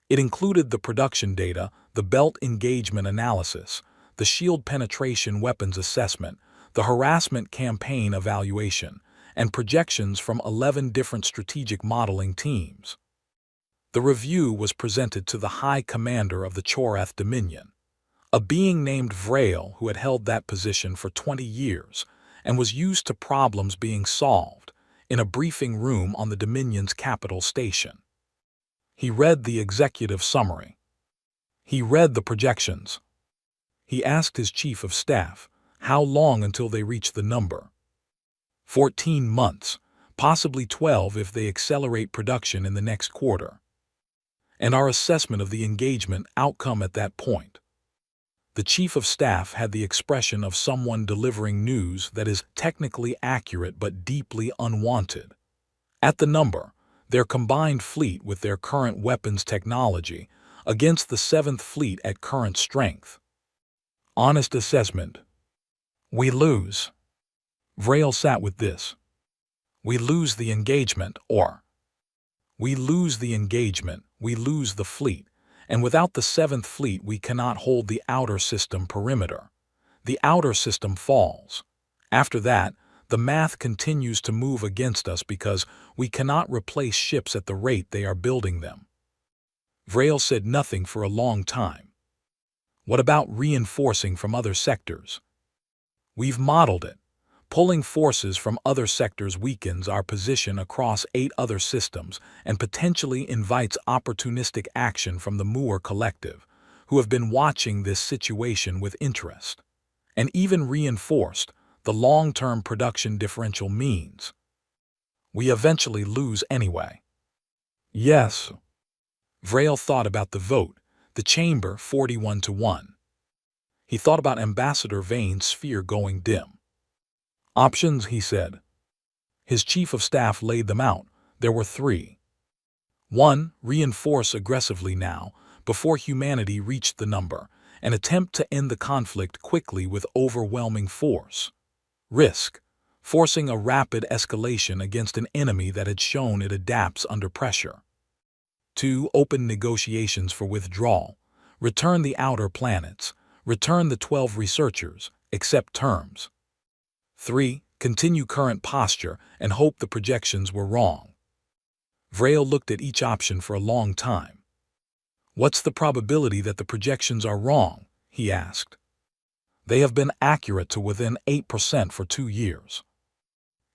It included the production data, the belt engagement analysis, the shield penetration weapons assessment, the harassment campaign evaluation, and projections from 11 different strategic modeling teams. The review was presented to the High Commander of the Chorath Dominion, a being named Vrail who had held that position for 20 years and was used to problems being solved in a briefing room on the Dominion's capital station. He read the executive summary. He read the projections. He asked his chief of staff, how long until they reach the number? 14 months, possibly 12 if they accelerate production in the next quarter. And our assessment of the engagement outcome at that point. The chief of staff had the expression of someone delivering news that is technically accurate but deeply unwanted. At the number, their combined fleet with their current weapons technology against the 7th Fleet at current strength. Honest assessment. We lose. Vrail sat with this. We lose the engagement, or we lose the engagement, we lose the fleet, and without the 7th Fleet we cannot hold the outer system perimeter. The outer system falls. After that, the math continues to move against us because we cannot replace ships at the rate they are building them. Vrail said nothing for a long time. What about reinforcing from other sectors? We've modeled it. Pulling forces from other sectors weakens our position across 8 other systems and potentially invites opportunistic action from the Moore Collective, who have been watching this situation with interest. And even reinforced, the long-term production differential means we eventually lose anyway. Yes. Vrail thought about the vote, the chamber 41-1. He thought about Ambassador Vane's sphere going dim. Options, he said. His chief of staff laid them out. There were 3. 1. Reinforce aggressively now, before humanity reached the number, and attempt to end the conflict quickly with overwhelming force. Risk. Forcing a rapid escalation against an enemy that had shown it adapts under pressure. 2. Open negotiations for withdrawal. Return the outer planets. Return the 12 researchers, accept terms. 3. Continue current posture and hope the projections were wrong. Vrail looked at each option for a long time. What's the probability that the projections are wrong? He asked. They have been accurate to within 8% for 2 years.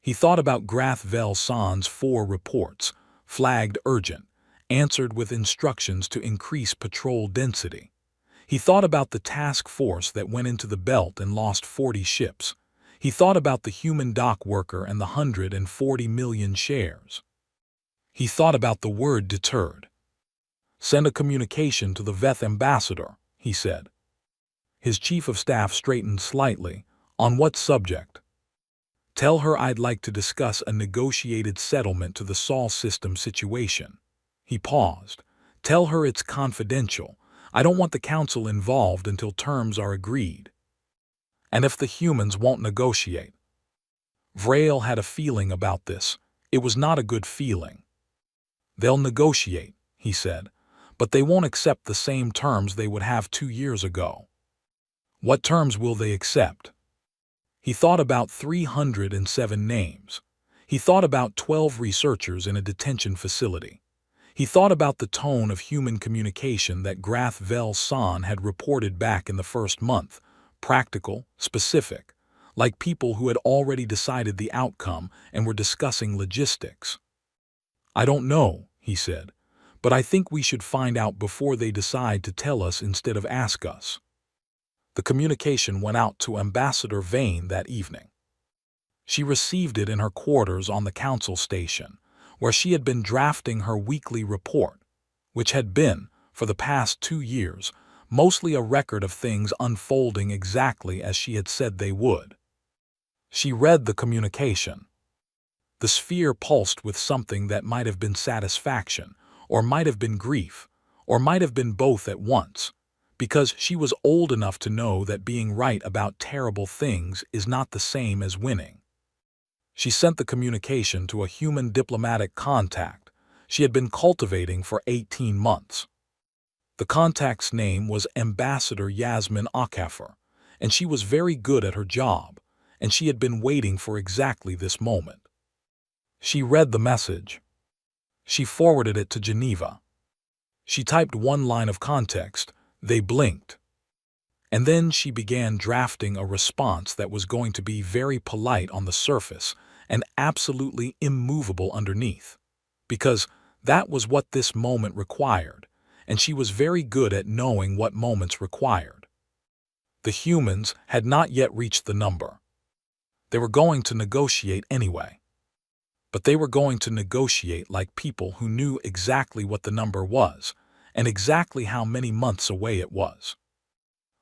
He thought about Grath Vel San's 4 reports, flagged urgent, answered with instructions to increase patrol density. He thought about the task force that went into the belt and lost 40 ships. He thought about the human dock worker and the 140 million shares. He thought about the word deterred. Send a communication to the Veth ambassador, he said. His chief of staff straightened slightly. On what subject? Tell her I'd like to discuss a negotiated settlement to the Sol system situation. He paused. Tell her it's confidential. I don't want the council involved until terms are agreed. And if the humans won't negotiate? Vrail had a feeling about this. It was not a good feeling. They'll negotiate, he said, but they won't accept the same terms they would have 2 years ago. What terms will they accept? He thought about 307 names. He thought about 12 researchers in a detention facility. He thought about the tone of human communication that Grath Vel San had reported back in the first month. Practical, specific, like people who had already decided the outcome and were discussing logistics. I don't know, he said, but I think we should find out before they decide to tell us instead of ask us. The communication went out to Ambassador Vane that evening. She received it in her quarters on the council station, where she had been drafting her weekly report, which had been, for the past 2 years, mostly a record of things unfolding exactly as she had said they would. She read the communication. The sphere pulsed with something that might have been satisfaction, or might have been grief, or might have been both at once, because she was old enough to know that being right about terrible things is not the same as winning. She sent the communication to a human diplomatic contact she had been cultivating for 18 months. The contact's name was Ambassador Yasmin Akafer, and she was very good at her job, and she had been waiting for exactly this moment. She read the message. She forwarded it to Geneva. She typed one line of context. They blinked. And then she began drafting a response that was going to be very polite on the surface and absolutely immovable underneath. Because that was what this moment required, and she was very good at knowing what moments required. The humans had not yet reached the number. They were going to negotiate anyway. But they were going to negotiate like people who knew exactly what the number was and exactly how many months away it was.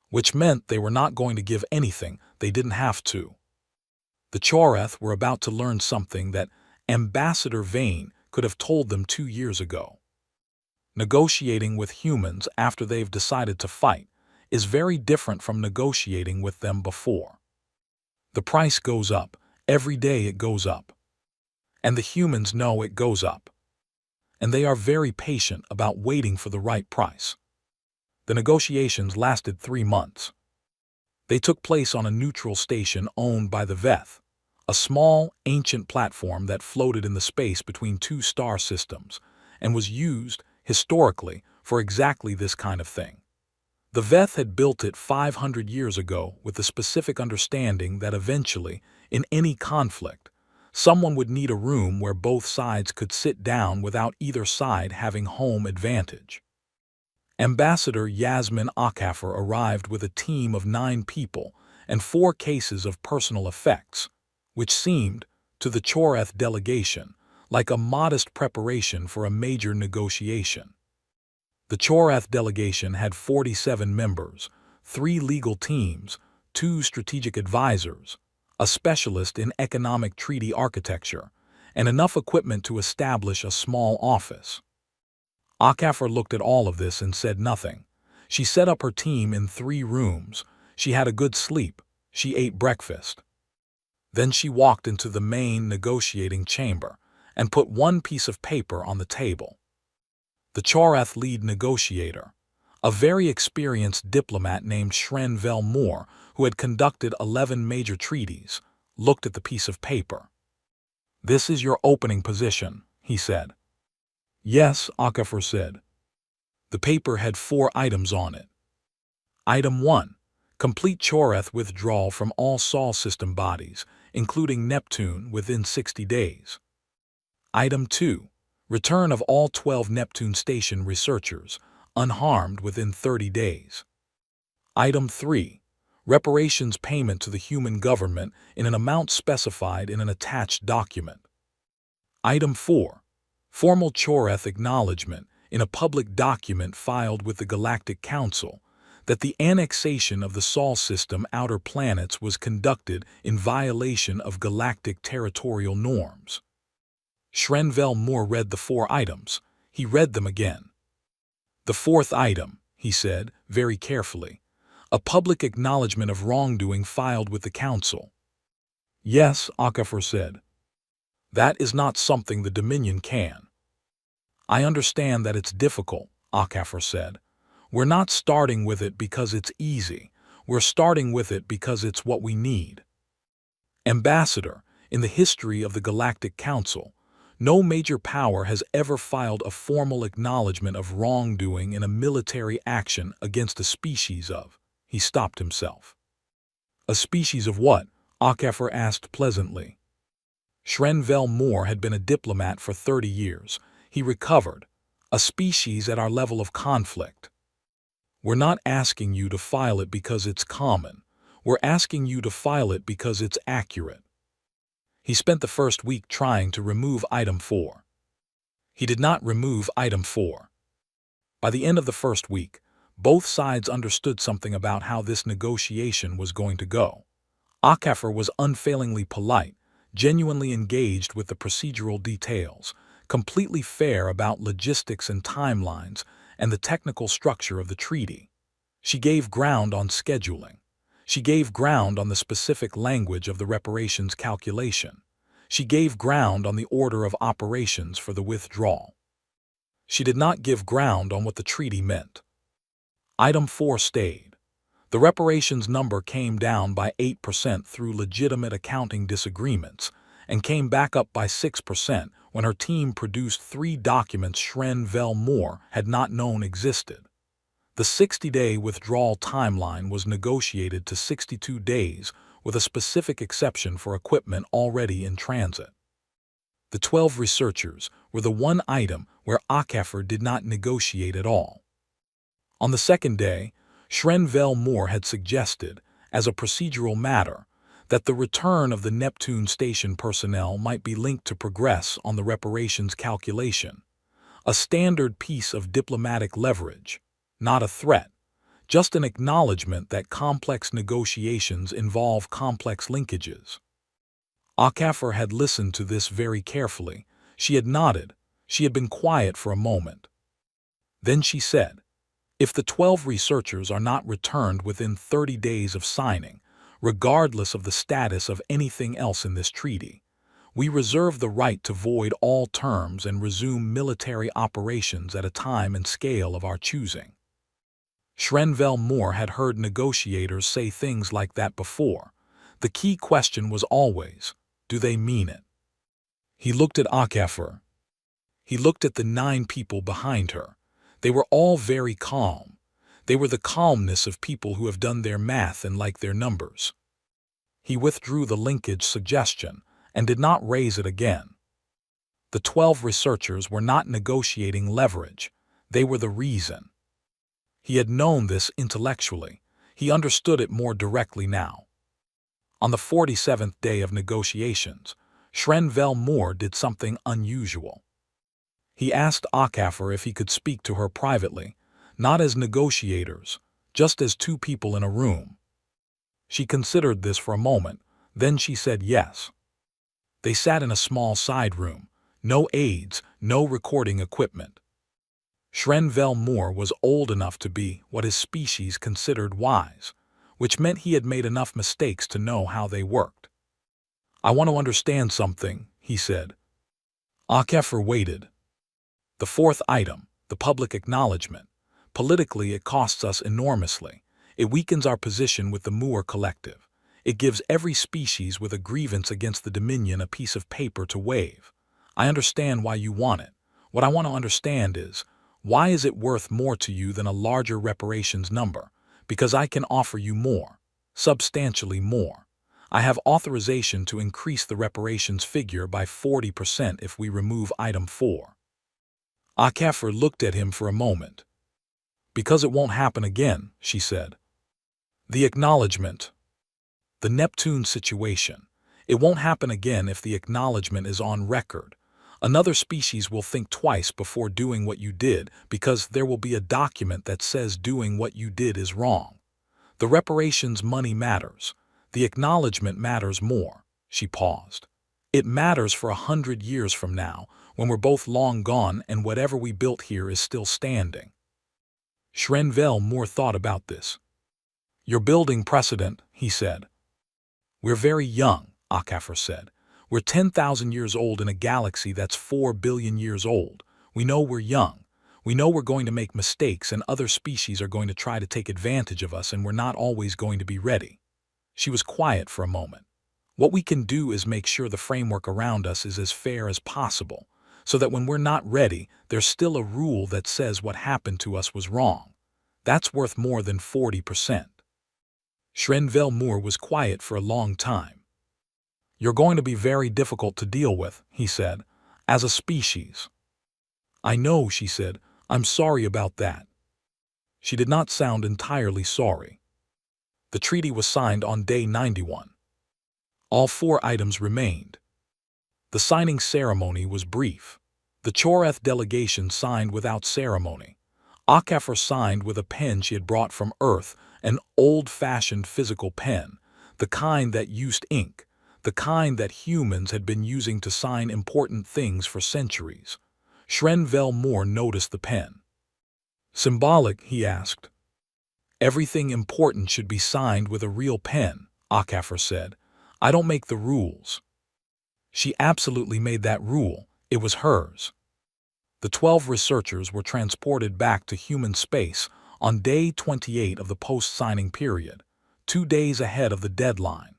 Which meant they were not going to give anything they didn't have to. The Choreth were about to learn something that Ambassador Vane could have told them 2 years ago. Negotiating with humans after they've decided to fight is very different from negotiating with them before. The price goes up. Every day it goes up. And the humans know it goes up. And they are very patient about waiting for the right price. The negotiations lasted 3 months. They took place on a neutral station owned by the Veth, a small, ancient platform that floated in the space between 2 star systems and was used, historically, for exactly this kind of thing. The Veth had built it 500 years ago with the specific understanding that eventually, in any conflict, someone would need a room where both sides could sit down without either side having home advantage. Ambassador Yasmin Akafar arrived with a team of 9 people and 4 cases of personal effects, which seemed, to the Choreth delegation, like a modest preparation for a major negotiation. The Choreth delegation had 47 members, 3 legal teams, 2 strategic advisors, a specialist in economic treaty architecture, and enough equipment to establish a small office. Akafar looked at all of this and said nothing. She set up her team in 3 rooms. She had a good sleep. She ate breakfast. Then she walked into the main negotiating chamber and put one piece of paper on the table. The Choreth lead negotiator, a very experienced diplomat named Shrenvel Moore, who had conducted 11 major treaties, looked at the piece of paper. "This is your opening position," he said. "Yes," Akafar said. The paper had 4 items on it. Item 1. Complete Choreth withdrawal from all Sol system bodies, including Neptune, within 60 days. Item 2. Return of all 12 Neptune Station researchers, unharmed within 30 days. Item 3. Reparations payment to the human government in an amount specified in an attached document. Item 4. Formal Choreth acknowledgement in a public document filed with the Galactic Council that the annexation of the Sol system outer planets was conducted in violation of galactic territorial norms. Shrenvel Moore read the 4 items. He read them again. "The 4th item," he said, very carefully, "a public acknowledgement of wrongdoing filed with the Council." "Yes," Akafar said. "That is not something the Dominion can." "I understand that it's difficult," Akafar said. "We're not starting with it because it's easy. We're starting with it because it's what we need." Ambassador, in the history of the Galactic Council, no major power has ever filed a formal acknowledgement of wrongdoing in a military action against a species of. He stopped himself. "A species of what?" Akafar asked pleasantly. Shrenvel Moore had been a diplomat for 30 years. He recovered. "A species at our level of conflict. We're not asking you to file it because it's common. We're asking you to file it because it's accurate." He spent the first week trying to remove Item 4. He did not remove Item 4. By the end of the first week, both sides understood something about how this negotiation was going to go. Akafar was unfailingly polite, genuinely engaged with the procedural details, completely fair about logistics and timelines and the technical structure of the treaty. She gave ground on scheduling. She gave ground on the specific language of the reparations calculation. She gave ground on the order of operations for the withdrawal. She did not give ground on what the treaty meant. Item 4 stayed. The reparations number came down by 8% through legitimate accounting disagreements, and came back up by 6% when her team produced 3 documents Shren Moore had not known existed. The 60-day withdrawal timeline was negotiated to 62 days with a specific exception for equipment already in transit. The 12 researchers were the one item where Audiobook did not negotiate at all. On the second day, Shren Moore had suggested, as a procedural matter, that the return of the Neptune station personnel might be linked to progress on the reparations calculation, a standard piece of diplomatic leverage, not a threat, just an acknowledgement that complex negotiations involve complex linkages. Audiobook had listened to this very carefully. She had nodded. She had been quiet for a moment. Then she said, "If the 12 researchers are not returned within 30 days of signing, regardless of the status of anything else in this treaty, we reserve the right to void all terms and resume military operations at a time and scale of our choosing." Shren Moore had heard negotiators say things like that before. The key question was always, do they mean it? He looked at Audiobook. He looked at the 9 people behind her. They were all very calm. They were the calmness of people who have done their math and like their numbers. He withdrew the linkage suggestion and did not raise it again. The 12 researchers were not negotiating leverage. They were the reason. He had known this intellectually. He understood it more directly now. On the 47th day of negotiations, Shren Moore did something unusual. He asked Audiobook if he could speak to her privately, not as negotiators, just as 2 people in a room. She considered this for a moment, then she said yes. They sat in a small side room, no aids, no recording equipment. Shren Moore was old enough to be what his species considered wise, which meant he had made enough mistakes to know how they worked. "I want to understand something," he said. Audiobook waited. The 4th item, the public acknowledgement. Politically, it costs us enormously. It weakens our position with the Moore Collective. It gives every species with a grievance against the Dominion a piece of paper to wave. I understand why you want it. What I want to understand is, why is it worth more to you than a larger reparations number? Because I can offer you more, substantially more. I have authorization to increase the reparations figure by 40% if we remove item 4. Audiobook looked at him for a moment. "Because it won't happen again," she said. "The acknowledgement. The Neptune situation. It won't happen again if the acknowledgement is on record. Another species will think twice before doing what you did because there will be a document that says doing what you did is wrong. The reparations money matters. The acknowledgement matters more." She paused. "It matters for 100 years from now, when we're both long gone and whatever we built here is still standing." Shren Moore thought about this. "You're building precedent," he said. "We're very young," Audiobook said. "We're 10,000 years old in a galaxy that's 4 billion years old. We know we're young. We know we're going to make mistakes and other species are going to try to take advantage of us and we're not always going to be ready." She was quiet for a moment. "What we can do is make sure the framework around us is as fair as possible, so that when we're not ready, there's still a rule that says what happened to us was wrong. That's worth more than 40%. Shren Moore was quiet for a long time. "You're going to be very difficult to deal with," he said, "as a species." "I know," she said. "I'm sorry about that." She did not sound entirely sorry. The treaty was signed on day 91. All 4 items remained. The signing ceremony was brief. The Choreth delegation signed without ceremony. Audiobook signed with a pen she had brought from Earth, an old-fashioned physical pen, the kind that used ink, the kind that humans had been using to sign important things for centuries. Shren Moore noticed the pen. "Symbolic?" he asked. "Everything important should be signed with a real pen," Audiobook said. "I don't make the rules." She absolutely made that rule. It was hers. The 12 researchers were transported back to human space on day 28 of the post-signing period, 2 days ahead of the deadline.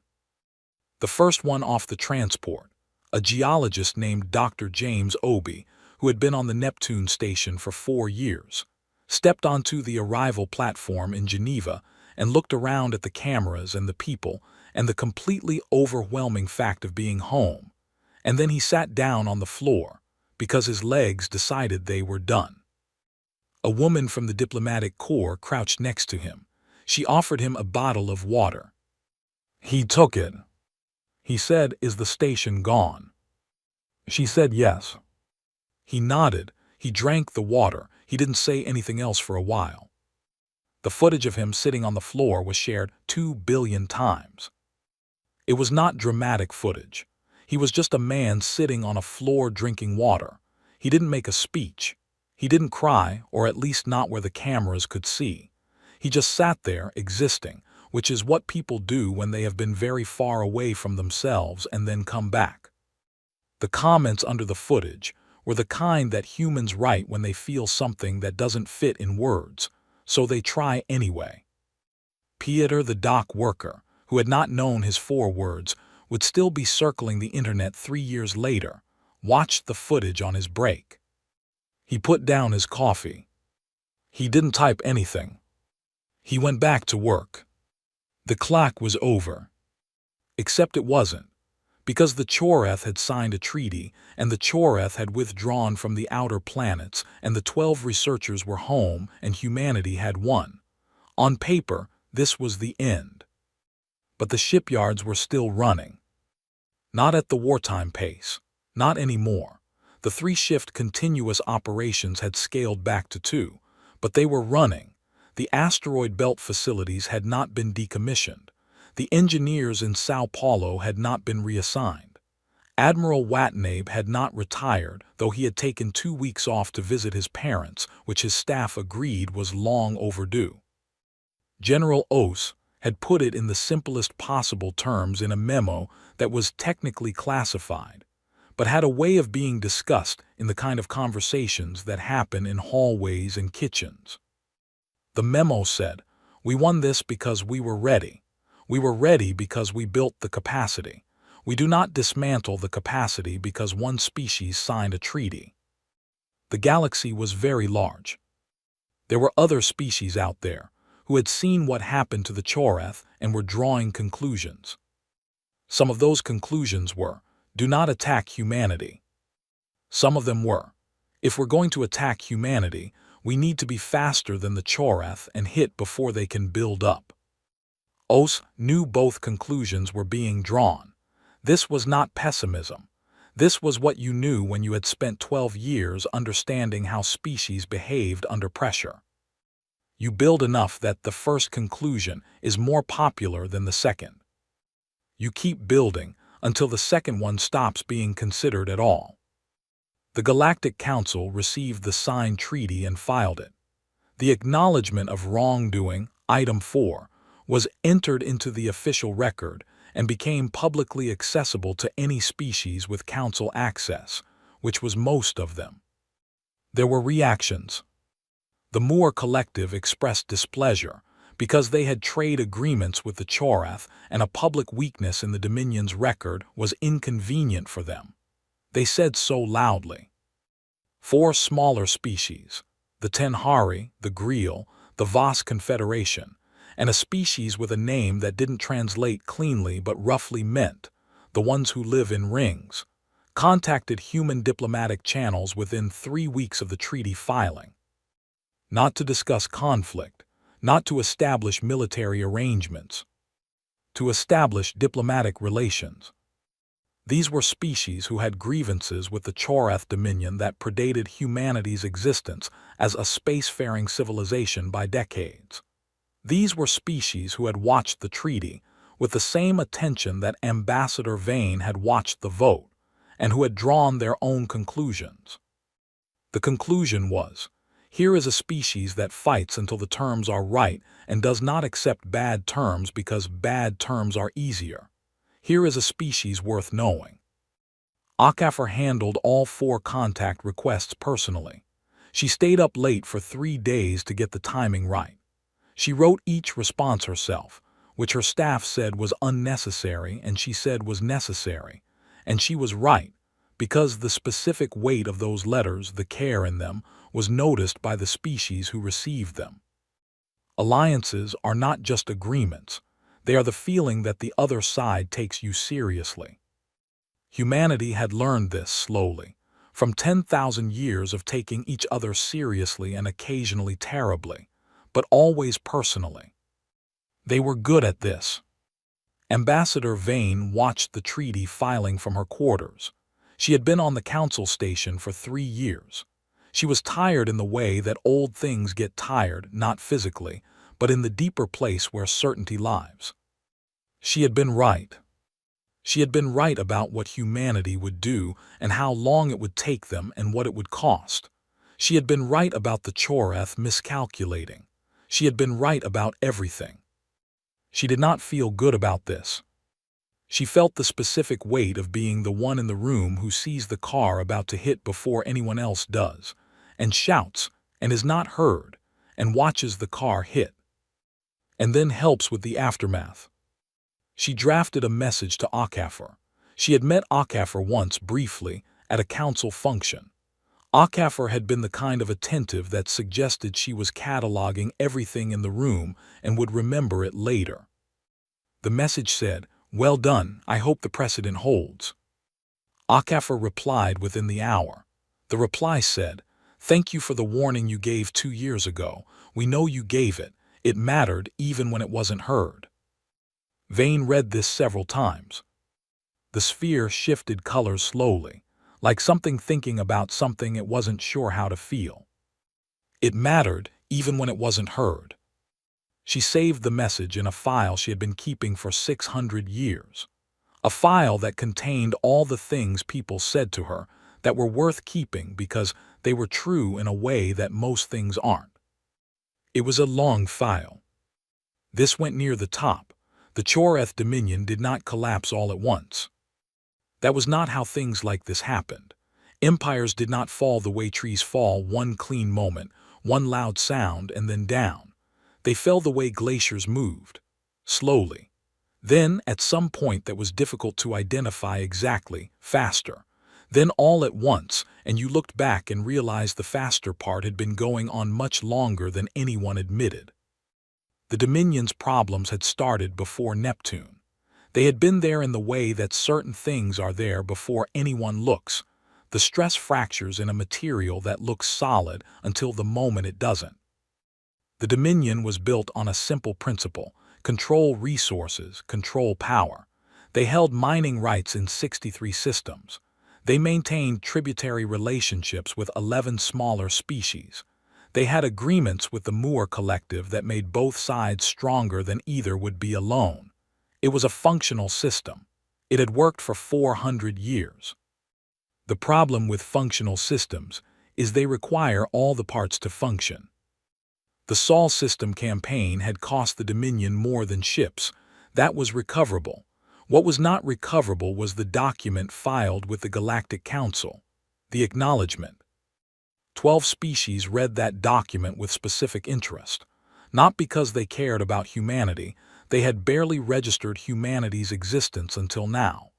The first one off the transport, a geologist named Dr. James Obi, who had been on the Neptune station for 4 years, stepped onto the arrival platform in Geneva and looked around at the cameras and the people and the completely overwhelming fact of being home. And then he sat down on the floor because his legs decided they were done. A woman from the diplomatic corps crouched next to him. She offered him a bottle of water. He took it. He said, "Is the station gone?" She said yes. He nodded. He drank the water. He didn't say anything else for a while. The footage of him sitting on the floor was shared 2 billion times. It was not dramatic footage. He was just a man sitting on a floor drinking water. He didn't make a speech. He didn't cry, or at least not where the cameras could see. He just sat there, existing, which is what people do when they have been very far away from themselves and then come back. The comments under the footage were the kind that humans write when they feel something that doesn't fit in words, so they try anyway. Pieter, the dock worker, who had not known his 4 words, would still be circling the internet 3 years later, watched the footage on his break. He put down his coffee. He didn't type anything. He went back to work. The clock was over. Except it wasn't, because the Choreth had signed a treaty, and the Choreth had withdrawn from the outer planets, and the 12 researchers were home, and humanity had won. On paper, this was the end. But the shipyards were still running. Not at the wartime pace. Not anymore. The 3-shift continuous operations had scaled back to 2, but they were running. The asteroid belt facilities had not been decommissioned. The engineers in Sao Paulo had not been reassigned. Admiral Watanabe had not retired, though he had taken 2 weeks off to visit his parents, which his staff agreed was long overdue. General Oss had put it in the simplest possible terms in a memo that was technically classified, but had a way of being discussed in the kind of conversations that happen in hallways and kitchens. The memo said, "We won this because we were ready. We were ready because we built the capacity. We do not dismantle the capacity because one species signed a treaty." The galaxy was very large. There were other species out there who had seen what happened to the Choreth and were drawing conclusions. Some of those conclusions were, do not attack humanity. Some of them were, if we're going to attack humanity, we need to be faster than the Choreth and hit before they can build up. Oss knew both conclusions were being drawn. This was not pessimism. This was what you knew when you had spent 12 years understanding how species behaved under pressure. You build enough that the first conclusion is more popular than the second. You keep building until the second one stops being considered at all. The Galactic Council received the signed treaty and filed it. The acknowledgement of wrongdoing, Item 4, was entered into the official record and became publicly accessible to any species with Council access, which was most of them. There were reactions. The Moor Collective expressed displeasure because they had trade agreements with the Choreth and a public weakness in the Dominion's record was inconvenient for them. They said so loudly. 4 smaller species, the Tenhari, the Greel, the Voss Confederation, and a species with a name that didn't translate cleanly but roughly meant, the ones who live in rings, contacted human diplomatic channels within 3 weeks of the treaty filing. Not to discuss conflict, not to establish military arrangements, to establish diplomatic relations. These were species who had grievances with the Choreth Dominion that predated humanity's existence as a spacefaring civilization by decades. These were species who had watched the treaty with the same attention that Ambassador Vane had watched the vote, and who had drawn their own conclusions. The conclusion was, here is a species that fights until the terms are right and does not accept bad terms because bad terms are easier. Here is a species worth knowing. Okafor handled all 4 contact requests personally. She stayed up late for 3 days to get the timing right. She wrote each response herself, which her staff said was unnecessary and she said was necessary, And she was right, because the specific weight of those letters, the care in them, was noticed by the species who received them. Alliances are not just agreements. They are the feeling that the other side takes you seriously. Humanity had learned this slowly, from 10,000 years of taking each other seriously and occasionally terribly, but always personally. They were good at this. Ambassador Vane watched the treaty filing from her quarters. She had been on the council station for 3 years. She was tired in the way that old things get tired, not physically, but in the deeper place where certainty lies. She had been right. She had been right about what humanity would do and how long it would take them and what it would cost. She had been right about the Choreth miscalculating. She had been right about everything. She did not feel good about this. She felt the specific weight of being the one in the room who sees the car about to hit before anyone else does, and shouts, and is not heard, and watches the car hit, and then helps with the aftermath. She drafted a message to Okafor. She had met Okafor once briefly at a council function. Okafor had been the kind of attentive that suggested she was cataloging everything in the room and would remember it later. The message said, "Well done, I hope the precedent holds." Okafor replied within the hour. The reply said, "Thank you for the warning you gave 2 years ago. We know you gave it. It mattered even when it wasn't heard." Vane read this several times. The sphere shifted colors slowly, like something thinking about something it wasn't sure how to feel. It mattered even when it wasn't heard. She saved the message in a file she had been keeping for 600 years. A file that contained all the things people said to her that were worth keeping because they were true in a way that most things aren't. It was a long file. This went near the top. The Choreth Dominion did not collapse all at once. That was not how things like this happened. Empires did not fall the way trees fall, one clean moment, one loud sound, and then down. They fell the way glaciers moved, slowly. Then, at some point that was difficult to identify exactly, faster. Then all at once, and you looked back and realized the faster part had been going on much longer than anyone admitted. The Dominion's problems had started before Neptune. They had been there in the way that certain things are there before anyone looks, the stress fractures in a material that looks solid until the moment it doesn't. The Dominion was built on a simple principle: control resources, control power. They held mining rights in 63 systems. They maintained tributary relationships with 11 smaller species. They had agreements with the Moor Collective that made both sides stronger than either would be alone. It was a functional system. It had worked for 400 years. The problem with functional systems is they require all the parts to function. The Sol system campaign had cost the Dominion more than ships. That was recoverable. What was not recoverable was the document filed with the Galactic Council, the acknowledgement. 12 species read that document with specific interest, not because they cared about humanity. They had barely registered humanity's existence until now.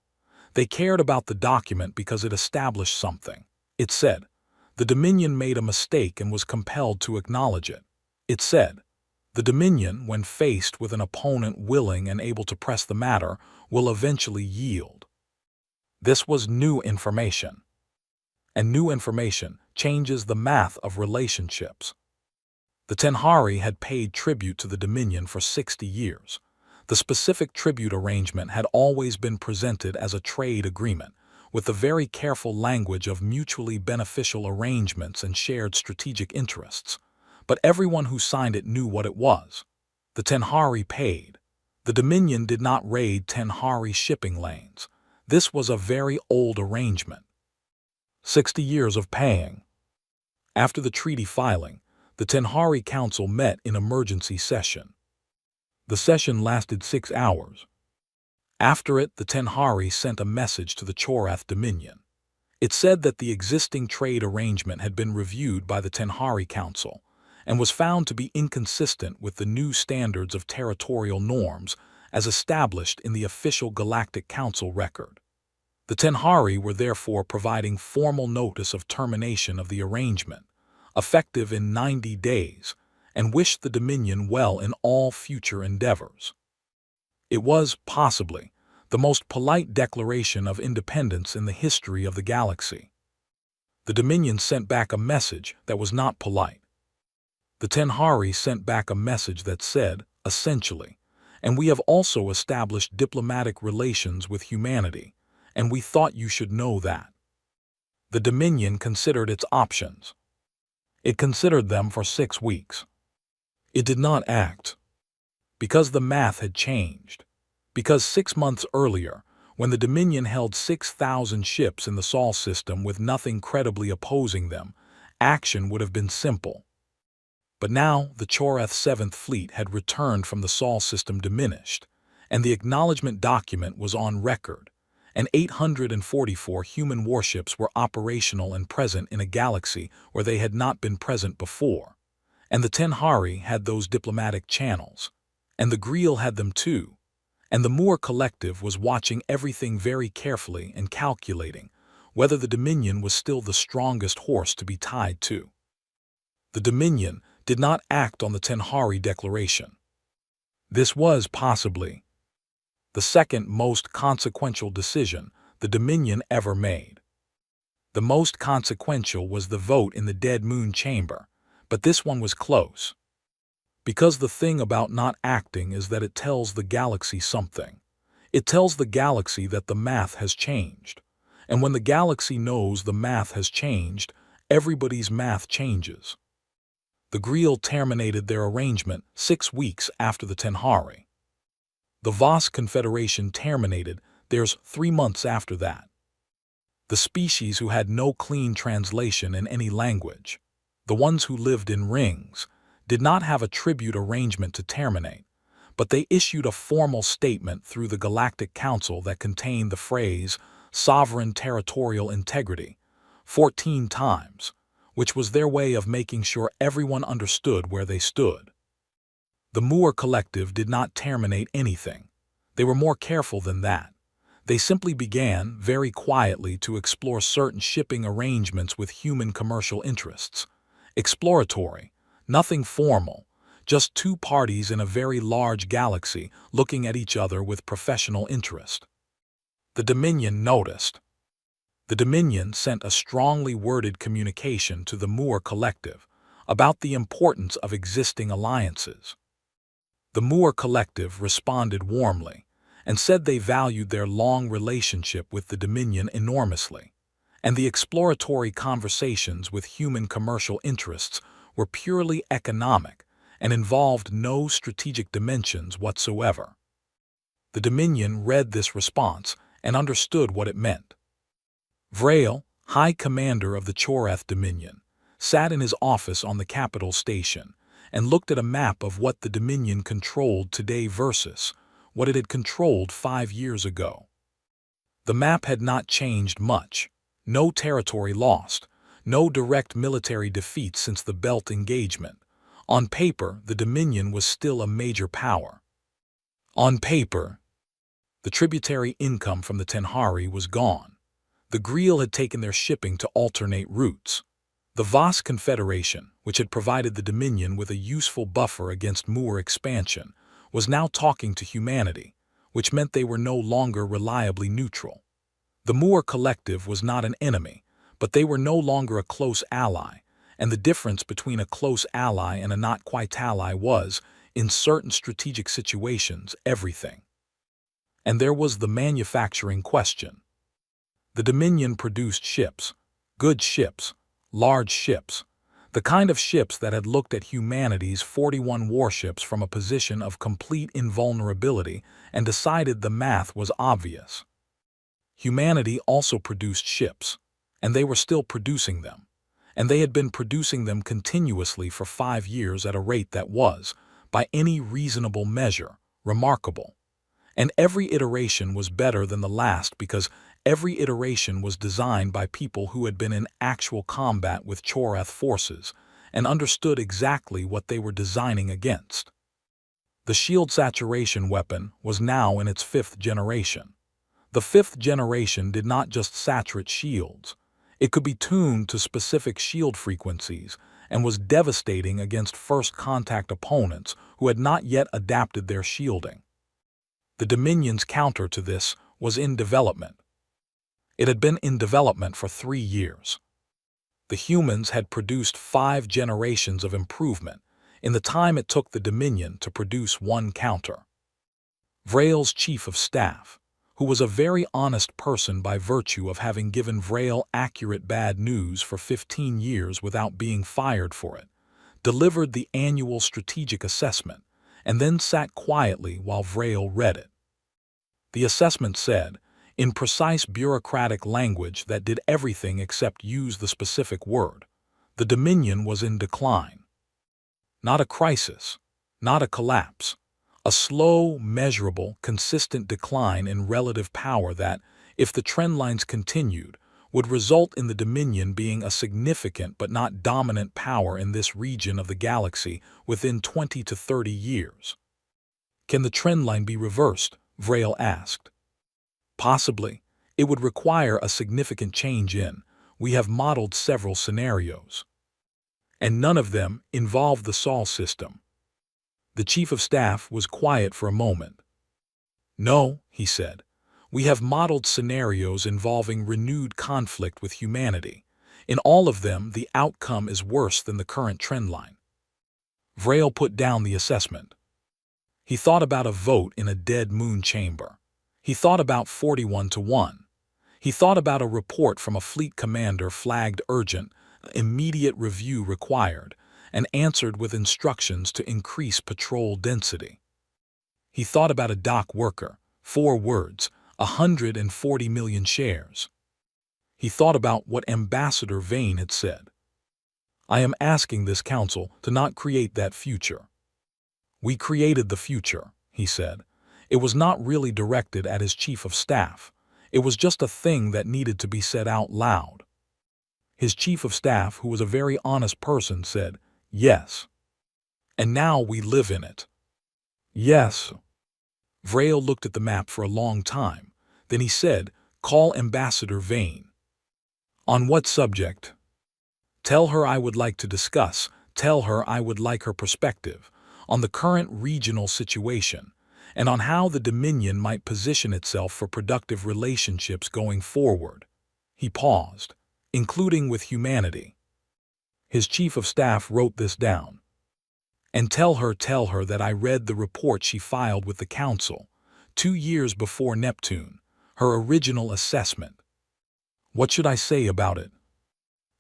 They cared about the document because it established something. It said, the Dominion made a mistake and was compelled to acknowledge it. It said, the Dominion, when faced with an opponent willing and able to press the matter, will eventually yield. This was new information. And new information changes the math of relationships. The Tenhari had paid tribute to the Dominion for 60 years. The specific tribute arrangement had always been presented as a trade agreement, with the very careful language of mutually beneficial arrangements and shared strategic interests. But everyone who signed it knew what it was. The Tenhari paid. The Dominion did not raid Tenhari shipping lanes. This was a very old arrangement. 60 years of paying. After the treaty filing, the Tenhari Council met in emergency session. The session lasted 6 hours. After it, the Tenhari sent a message to the Choreth Dominion. It said that the existing trade arrangement had been reviewed by the Tenhari Council and was found to be inconsistent with the new standards of territorial norms as established in the official Galactic Council record. The Tenhari were therefore providing formal notice of termination of the arrangement, effective in 90 days, and wished the Dominion well in all future endeavors. It was, possibly, the most polite declaration of independence in the history of the galaxy. The Dominion sent back a message that was not polite. The Tenhari sent back a message that said, essentially, and we have also established diplomatic relations with humanity, and we thought you should know that. The Dominion considered its options. It considered them for 6 weeks. It did not act. Because the math had changed. Because 6 months earlier, when the Dominion held 6,000 ships in the Sol system with nothing credibly opposing them, action would have been simple. But now the Chorath 7th Fleet had returned from the Sol system diminished, and the acknowledgement document was on record, and 844 human warships were operational and present in a galaxy where they had not been present before, and the Tenhari had those diplomatic channels, and the Greel had them too, and the Moor Collective was watching everything very carefully and calculating whether the Dominion was still the strongest horse to be tied to. The Dominion did not act on the Tenhari declaration. This was, possibly, the second most consequential decision the Dominion ever made. The most consequential was the vote in the Dead Moon Chamber, but this one was close. Because the thing about not acting is that it tells the galaxy something. It tells the galaxy that the math has changed. And when the galaxy knows the math has changed, everybody's math changes. The Greel terminated their arrangement 6 weeks after the Tenhari. The Voss Confederation terminated theirs 3 months after that. The species who had no clean translation in any language, the ones who lived in rings, did not have a tribute arrangement to terminate, but they issued a formal statement through the Galactic Council that contained the phrase sovereign territorial integrity 14 times, which was their way of making sure everyone understood where they stood. The Moor Collective did not terminate anything. They were more careful than that. They simply began, very quietly, to explore certain shipping arrangements with human commercial interests. Exploratory, nothing formal, just 2 parties in a very large galaxy looking at each other with professional interest. The Dominion noticed. The Dominion sent a strongly worded communication to the Moor Collective about the importance of existing alliances. The Moor Collective responded warmly and said they valued their long relationship with the Dominion enormously, and the exploratory conversations with human commercial interests were purely economic and involved no strategic dimensions whatsoever. The Dominion read this response and understood what it meant. Vrail, High Commander of the Chorath Dominion, sat in his office on the capital station and looked at a map of what the Dominion controlled today versus what it had controlled 5 years ago. The map had not changed much. No territory lost, no direct military defeat since the Belt engagement. On paper, the Dominion was still a major power. On paper, the tributary income from the Tenhari was gone. The Greel had taken their shipping to alternate routes. The Voss Confederation, which had provided the Dominion with a useful buffer against Moor expansion, was now talking to humanity, which meant they were no longer reliably neutral. The Moor Collective was not an enemy, but they were no longer a close ally, and the difference between a close ally and a not-quite ally was, in certain strategic situations, everything. And there was the manufacturing question. The Dominion produced ships, good ships, large ships, the kind of ships that had looked at humanity's 41 warships from a position of complete invulnerability and decided the math was obvious. Humanity also produced ships, and they were still producing them, and they had been producing them continuously for 5 years at a rate that was, by any reasonable measure, remarkable. And every iteration was better than the last because every iteration was designed by people who had been in actual combat with Chorath forces and understood exactly what they were designing against. The shield saturation weapon was now in its 5th generation. The fifth generation did not just saturate shields. It could be tuned to specific shield frequencies and was devastating against first-contact opponents who had not yet adapted their shielding. The Dominion's counter to this was in development. It had been in development for 3 years. The humans had produced 5 generations of improvement in the time it took the Dominion to produce one counter. Vrail's chief of staff, who was a very honest person by virtue of having given Vrail accurate bad news for 15 years without being fired for it, delivered the annual strategic assessment and then sat quietly while Vrail read it. The assessment said, in precise bureaucratic language that did everything except use the specific word, the Dominion was in decline. Not a crisis, not a collapse, a slow, measurable, consistent decline in relative power that, if the trend lines continued, would result in the Dominion being a significant but not dominant power in this region of the galaxy within 20 to 30 years. Can the trend line be reversed? Vrail asked. Possibly. It would require a significant change in. We have modeled several scenarios. And none of them involve the Sol system. The chief of staff was quiet for a moment. No, he said. We have modeled scenarios involving renewed conflict with humanity. In all of them, the outcome is worse than the current trend line. Vrail put down the assessment. He thought about a vote in a dead moon chamber. He thought about 41-1. He thought about a report from a fleet commander flagged urgent, immediate review required, and answered with instructions to increase patrol density. He thought about a dock worker, 4 words, 140 million shares. He thought about what Ambassador Vane had said. I am asking this council to not create that future. We created the future, he said. It was not really directed at his chief of staff. It was just a thing that needed to be said out loud. His chief of staff, who was a very honest person, said, yes. And now we live in it. Yes. Vrail looked at the map for a long time. Then he said, call Ambassador Vane. On what subject? Tell her I would like to discuss. Tell her I would like her perspective on the current regional situation and on how the Dominion might position itself for productive relationships going forward. He paused, including with humanity. His chief of staff wrote this down. And tell her that I read the report she filed with the council 2 years before Neptune, her original assessment. What should I say about it?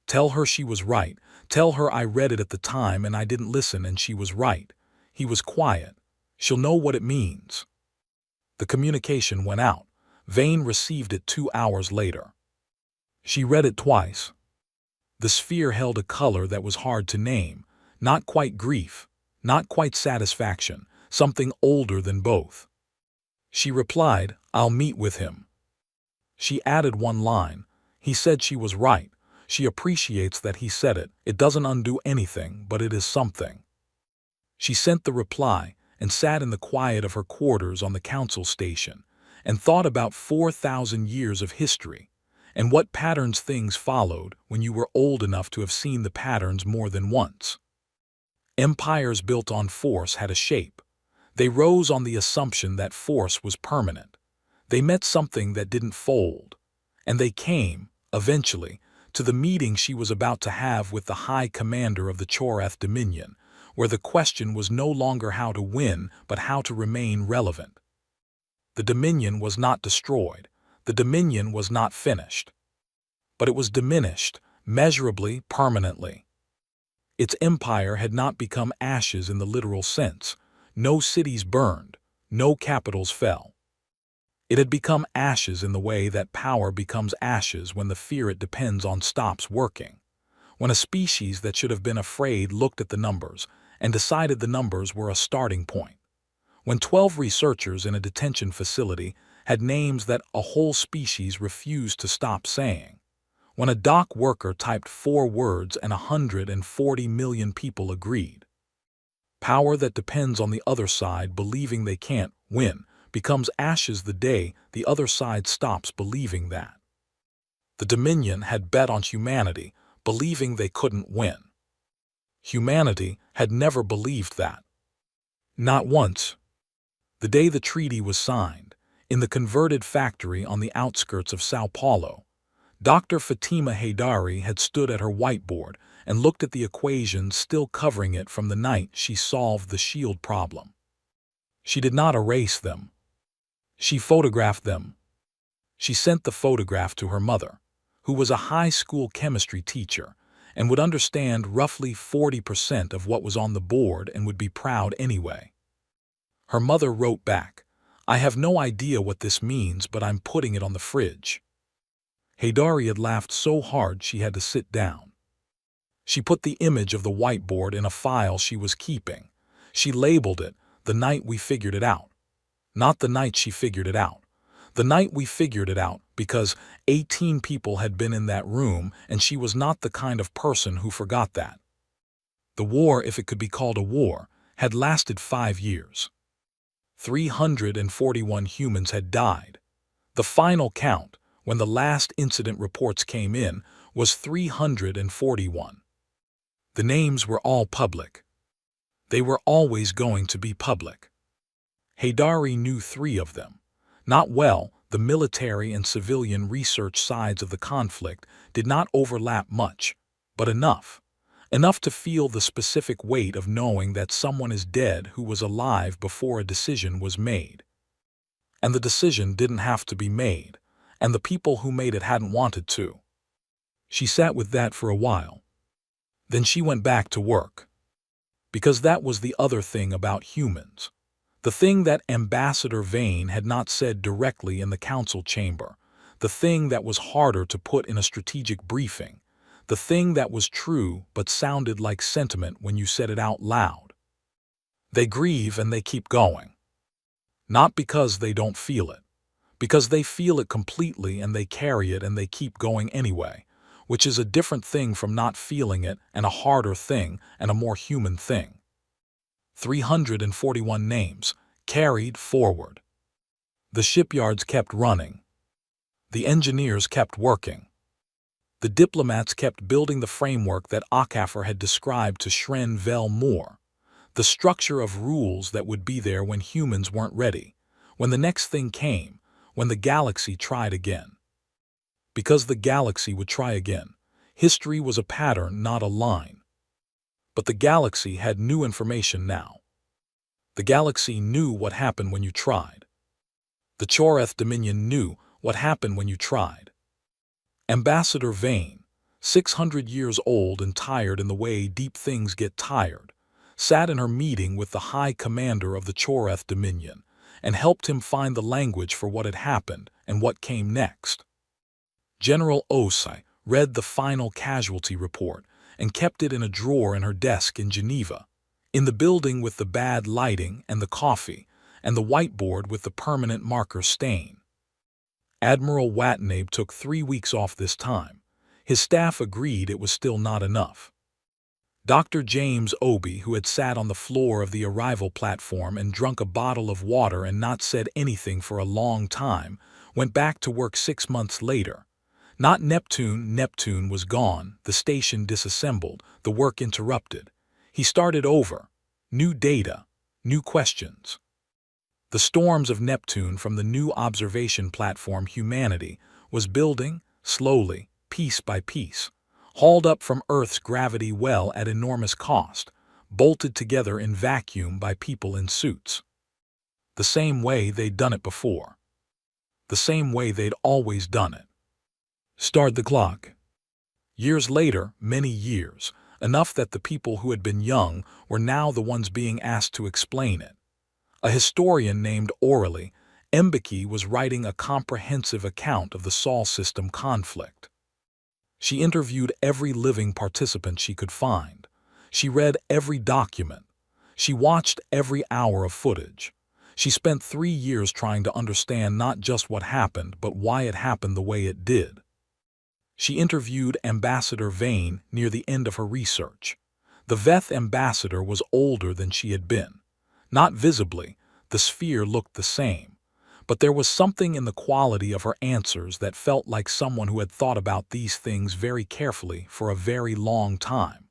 Tell her she was right. Tell her I read it at the time and I didn't listen and she was right. He was quiet. She'll know what it means. The communication went out. Vane received it 2 hours later. She read it twice. The sphere held a color that was hard to name, not quite grief, not quite satisfaction, something older than both. She replied, I'll meet with him. She added one line. He said she was right. She appreciates that he said it. It doesn't undo anything, but it is something. She sent the reply and sat in the quiet of her quarters on the council station and thought about 4,000 years of history and what patterns things followed when you were old enough to have seen the patterns more than once. Empires built on force had a shape. They rose on the assumption that force was permanent. They met something that didn't fold. And they came, eventually, to the meeting she was about to have with the High Commander of the Chorath Dominion, where the question was no longer how to win, but how to remain relevant. The Dominion was not destroyed. The Dominion was not finished. But it was diminished, measurably, permanently. Its empire had not become ashes in the literal sense. No cities burned, no capitals fell. It had become ashes in the way that power becomes ashes when the fear it depends on stops working. When a species that should have been afraid looked at the numbers and decided the numbers were a starting point. When 12 researchers in a detention facility had names that a whole species refused to stop saying. When a dock worker typed 4 words and 140 million people agreed. Power that depends on the other side believing they can't win, becomes ashes the day the other side stops believing that. The Dominion had bet on humanity, believing they couldn't win. Humanity had never believed that. Not once. The day the treaty was signed, in the converted factory on the outskirts of Sao Paulo, Dr. Fatima Haydari had stood at her whiteboard and looked at the equations still covering it from the night she solved the shield problem. She did not erase them. She photographed them. She sent the photograph to her mother, who was a high school chemistry teacher and would understand roughly 40% of what was on the board and would be proud anyway. Her mother wrote back, "I have no idea what this means, but I'm putting it on the fridge." Haydari had laughed so hard she had to sit down. She put the image of the whiteboard in a file she was keeping. She labeled it, "The Night We Figured It Out." Not the night she figured it out. The night we figured it out, because 18 people had been in that room and she was not the kind of person who forgot that. The war, if it could be called a war, had lasted 5 years. 341 humans had died. The final count, when the last incident reports came in, was 341. The names were all public. They were always going to be public. Haydari knew 3 of them. Not well, the military and civilian research sides of the conflict did not overlap much, but enough. Enough to feel the specific weight of knowing that someone is dead who was alive before a decision was made. And the decision didn't have to be made, and the people who made it hadn't wanted to. She sat with that for a while. Then she went back to work. Because that was the other thing about humans. The thing that Ambassador Vane had not said directly in the council chamber. The thing that was harder to put in a strategic briefing. The thing that was true but sounded like sentiment when you said it out loud. They grieve and they keep going. Not because they don't feel it. Because they feel it completely and they carry it and they keep going anyway, which is a different thing from not feeling it and a harder thing and a more human thing. 341 names, carried forward. The shipyards kept running. The engineers kept working. The diplomats kept building the framework that Akaffer had described to Shren Vel Moore, the structure of rules that would be there when humans weren't ready, when the next thing came, when the galaxy tried again. Because the galaxy would try again. History was a pattern, not a line. But the galaxy had new information now. The galaxy knew what happened when you tried. The Choreth Dominion knew what happened when you tried. Ambassador Vane, 600 years old and tired in the way deep things get tired, sat in her meeting with the High Commander of the Choreth Dominion and helped him find the language for what had happened and what came next. General Osei read the final casualty report and kept it in a drawer in her desk in Geneva, in the building with the bad lighting and the coffee and the whiteboard with the permanent marker stain. Admiral Watanabe took 3 weeks off this time. His staff agreed it was still not enough. Dr. James Obi, who had sat on the floor of the arrival platform and drunk a bottle of water and not said anything for a long time, went back to work 6 months later. Not Neptune. Neptune was gone, the station disassembled, the work interrupted. He started over. New data, new questions. The storms of Neptune from the new observation platform humanity was building, slowly, piece by piece, hauled up from Earth's gravity well at enormous cost, bolted together in vacuum by people in suits. The same way they'd done it before. The same way they'd always done it. Start the clock. Years later, many years, enough that the people who had been young were now the ones being asked to explain it. A historian named Aurelie Mbeki was writing a comprehensive account of the Sol system conflict. She interviewed every living participant she could find. She read every document. She watched every hour of footage. She spent 3 years trying to understand not just what happened, but why it happened the way it did. She interviewed Ambassador Vane near the end of her research. The Veth ambassador was older than she had been. Not visibly, the sphere looked the same, but there was something in the quality of her answers that felt like someone who had thought about these things very carefully for a very long time.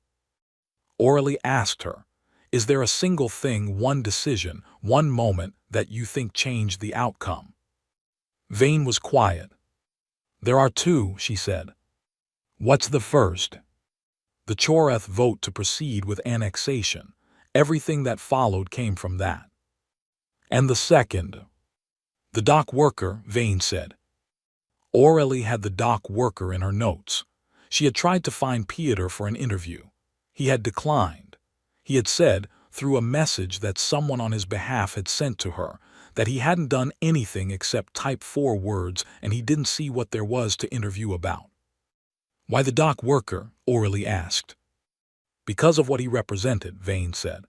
Orally asked her, "Is there a single thing, one decision, one moment that you think changed the outcome?" Vane was quiet. "There are two," she said. "What's the first?" "The Choreth vote to proceed with annexation. Everything that followed came from that." "And the second?" "The dock worker," Vane said. Aurelie had the dock worker in her notes. She had tried to find Peter for an interview. He had declined. He had said, through a message that someone on his behalf had sent to her, that he hadn't done anything except type 4 words and he didn't see what there was to interview about. "Why the dock worker?" Aurelie asked. "Because of what he represented," Vane said.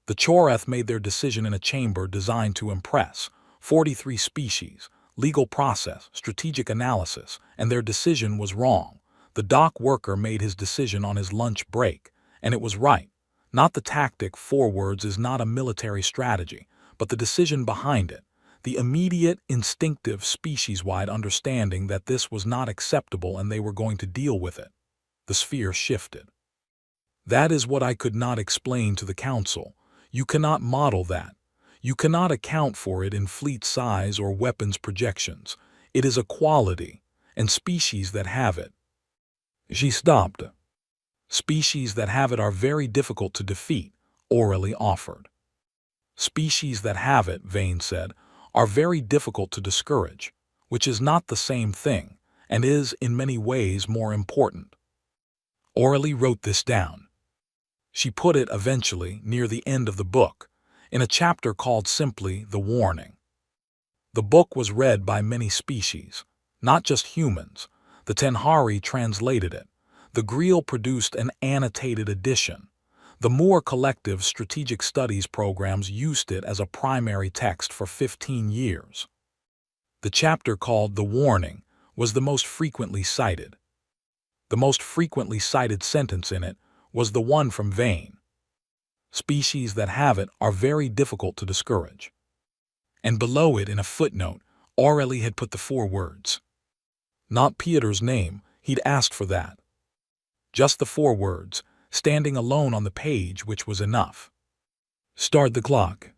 "The Choreth made their decision in a chamber designed to impress 43 species, legal process, strategic analysis, and their decision was wrong. The dock worker made his decision on his lunch break, and it was right. Not the tactic, 4 words is not a military strategy, but the decision behind it, the immediate, instinctive, species-wide understanding that this was not acceptable and they were going to deal with it." The sphere shifted. "That is what I could not explain to the council. You cannot model that. You cannot account for it in fleet size or weapons projections. It is a quality, and species that have it." She stopped. "Species that have it are very difficult to defeat," Aurelie offered. "Species that have it," Vane said, "are very difficult to discourage, which is not the same thing, and is, in many ways, more important." Aurelie wrote this down. She put it, eventually, near the end of the book, in a chapter called simply The Warning. The book was read by many species, not just humans. The Tenhari translated it. The Greel produced an annotated edition. The Moore Collective Strategic Studies programs used it as a primary text for 15 years. The chapter called The Warning was the most frequently cited. The most frequently cited sentence in it was the one from Vane. "Species that have it are very difficult to discourage." And below it, in a footnote, Aurelie had put the 4 words. Not Peter's name, he'd asked for that. Just the 4 words, standing alone on the page, which was enough. "Start the clock."